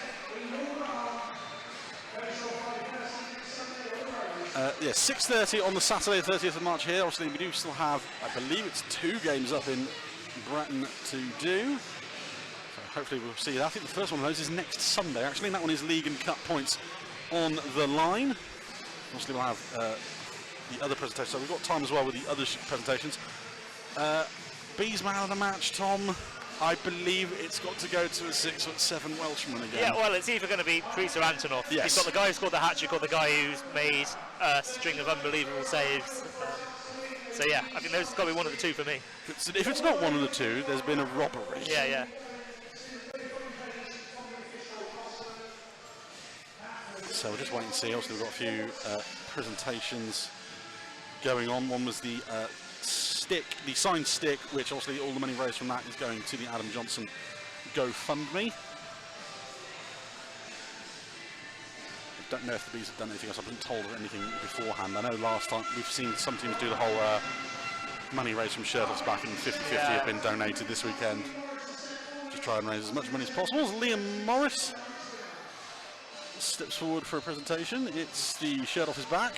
6:30 on the Saturday the 30th of March here. Obviously we do still have, I believe it's 2 games up in Bretton to do. So hopefully we'll see that. I think the first one of those is next Sunday actually, and that one is League and Cup points on the line. Obviously we'll have the other presentations, so we've got time as well with the other presentations. B's man of the match, Tom. I believe it's got to go to a 6'7" Welshman again. Yeah, well, it's either going to be Priest or Antonov. Yes. You've got the guy who scored the hat-trick or the guy who's made a string of unbelievable saves. So yeah, I think those got to be one of the two for me. If it's not one of the two, there's been a robbery. Yeah. So we'll just wait and see. Obviously we've got a few presentations going on. One was the the signed stick, which obviously all the money raised from that is going to the Adam Johnson GoFundMe. I don't know if the Bees have done anything else. I wasn't told of anything beforehand. I know last time we've seen some teams do the whole money raised from Shirtles back in 50-50 have been donated this weekend. Just try and raise as much money as possible. As Liam Morris steps forward for a presentation. It's the shirt off his back,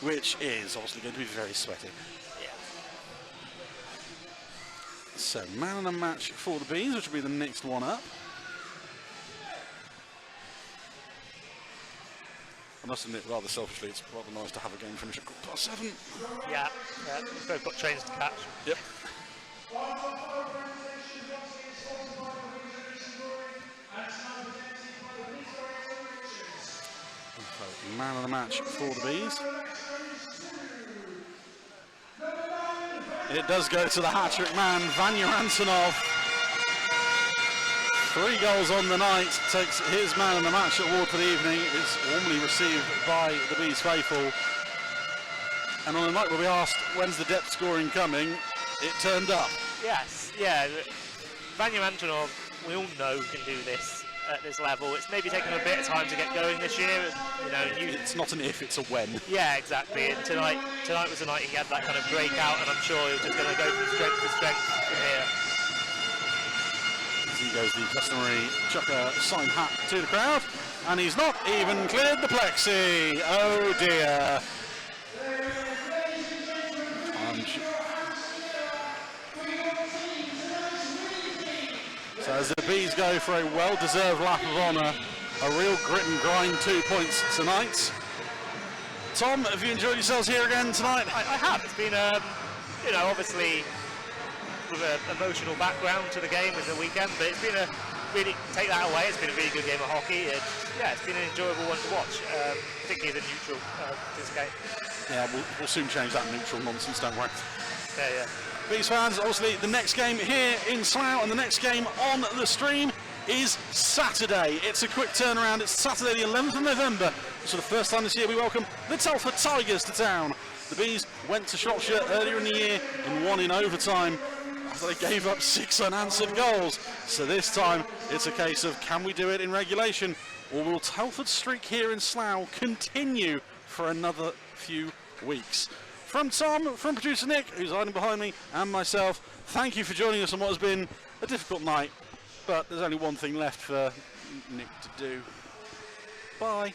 which is obviously going to be very sweaty. Yeah. So, man of the match for the Bees, which will be the next one up. I must admit, rather selfishly, it's rather nice to have a game finish at 7:15. Yeah. We've both got trains to catch. Yep. Man of the match for the Bees. It does go to the hat-trick man, Vanya Antonov. 3 goals on the night, takes his man of the match award for the evening. It's warmly received by the Bees faithful. And on the night where we asked, when's the depth scoring coming, it turned up. Yes, yeah. Vanya Antonov, we all know can do this at this level. It's maybe taken a bit of time to get going this year. It's not an if, it's a when. Yeah, exactly. And tonight was the night he had that kind of breakout, and I'm sure he's just going to go from strength to strength from here. As he goes the customary chucker sign hat to the crowd, and he's not even cleared the plexi. Oh dear. So as the Bees go for a well-deserved lap of honour, a real grit and grind 2 points tonight. Tom, have you enjoyed yourselves here again tonight? I have. It's been, obviously with an emotional background to the game with the weekend, but it's been take that away, it's been a really good game of hockey. And, it's been an enjoyable one to watch, particularly the neutral this game. Yeah, we'll soon change that neutral nonsense, don't worry. Yeah. Bees fans, obviously the next game here in Slough and the next game on the stream is Saturday. It's a quick turnaround. It's Saturday the 11th of November. So for the first time this year we welcome the Telford Tigers to town. The Bees went to Shropshire earlier in the year and won in overtime after they gave up 6 unanswered goals. So this time it's a case of can we do it in regulation, or will Telford's streak here in Slough continue for another few weeks? From Tom, from producer Nick, who's hiding behind me, and myself, thank you for joining us on what has been a difficult night, but there's only one thing left for Nick to do. Bye.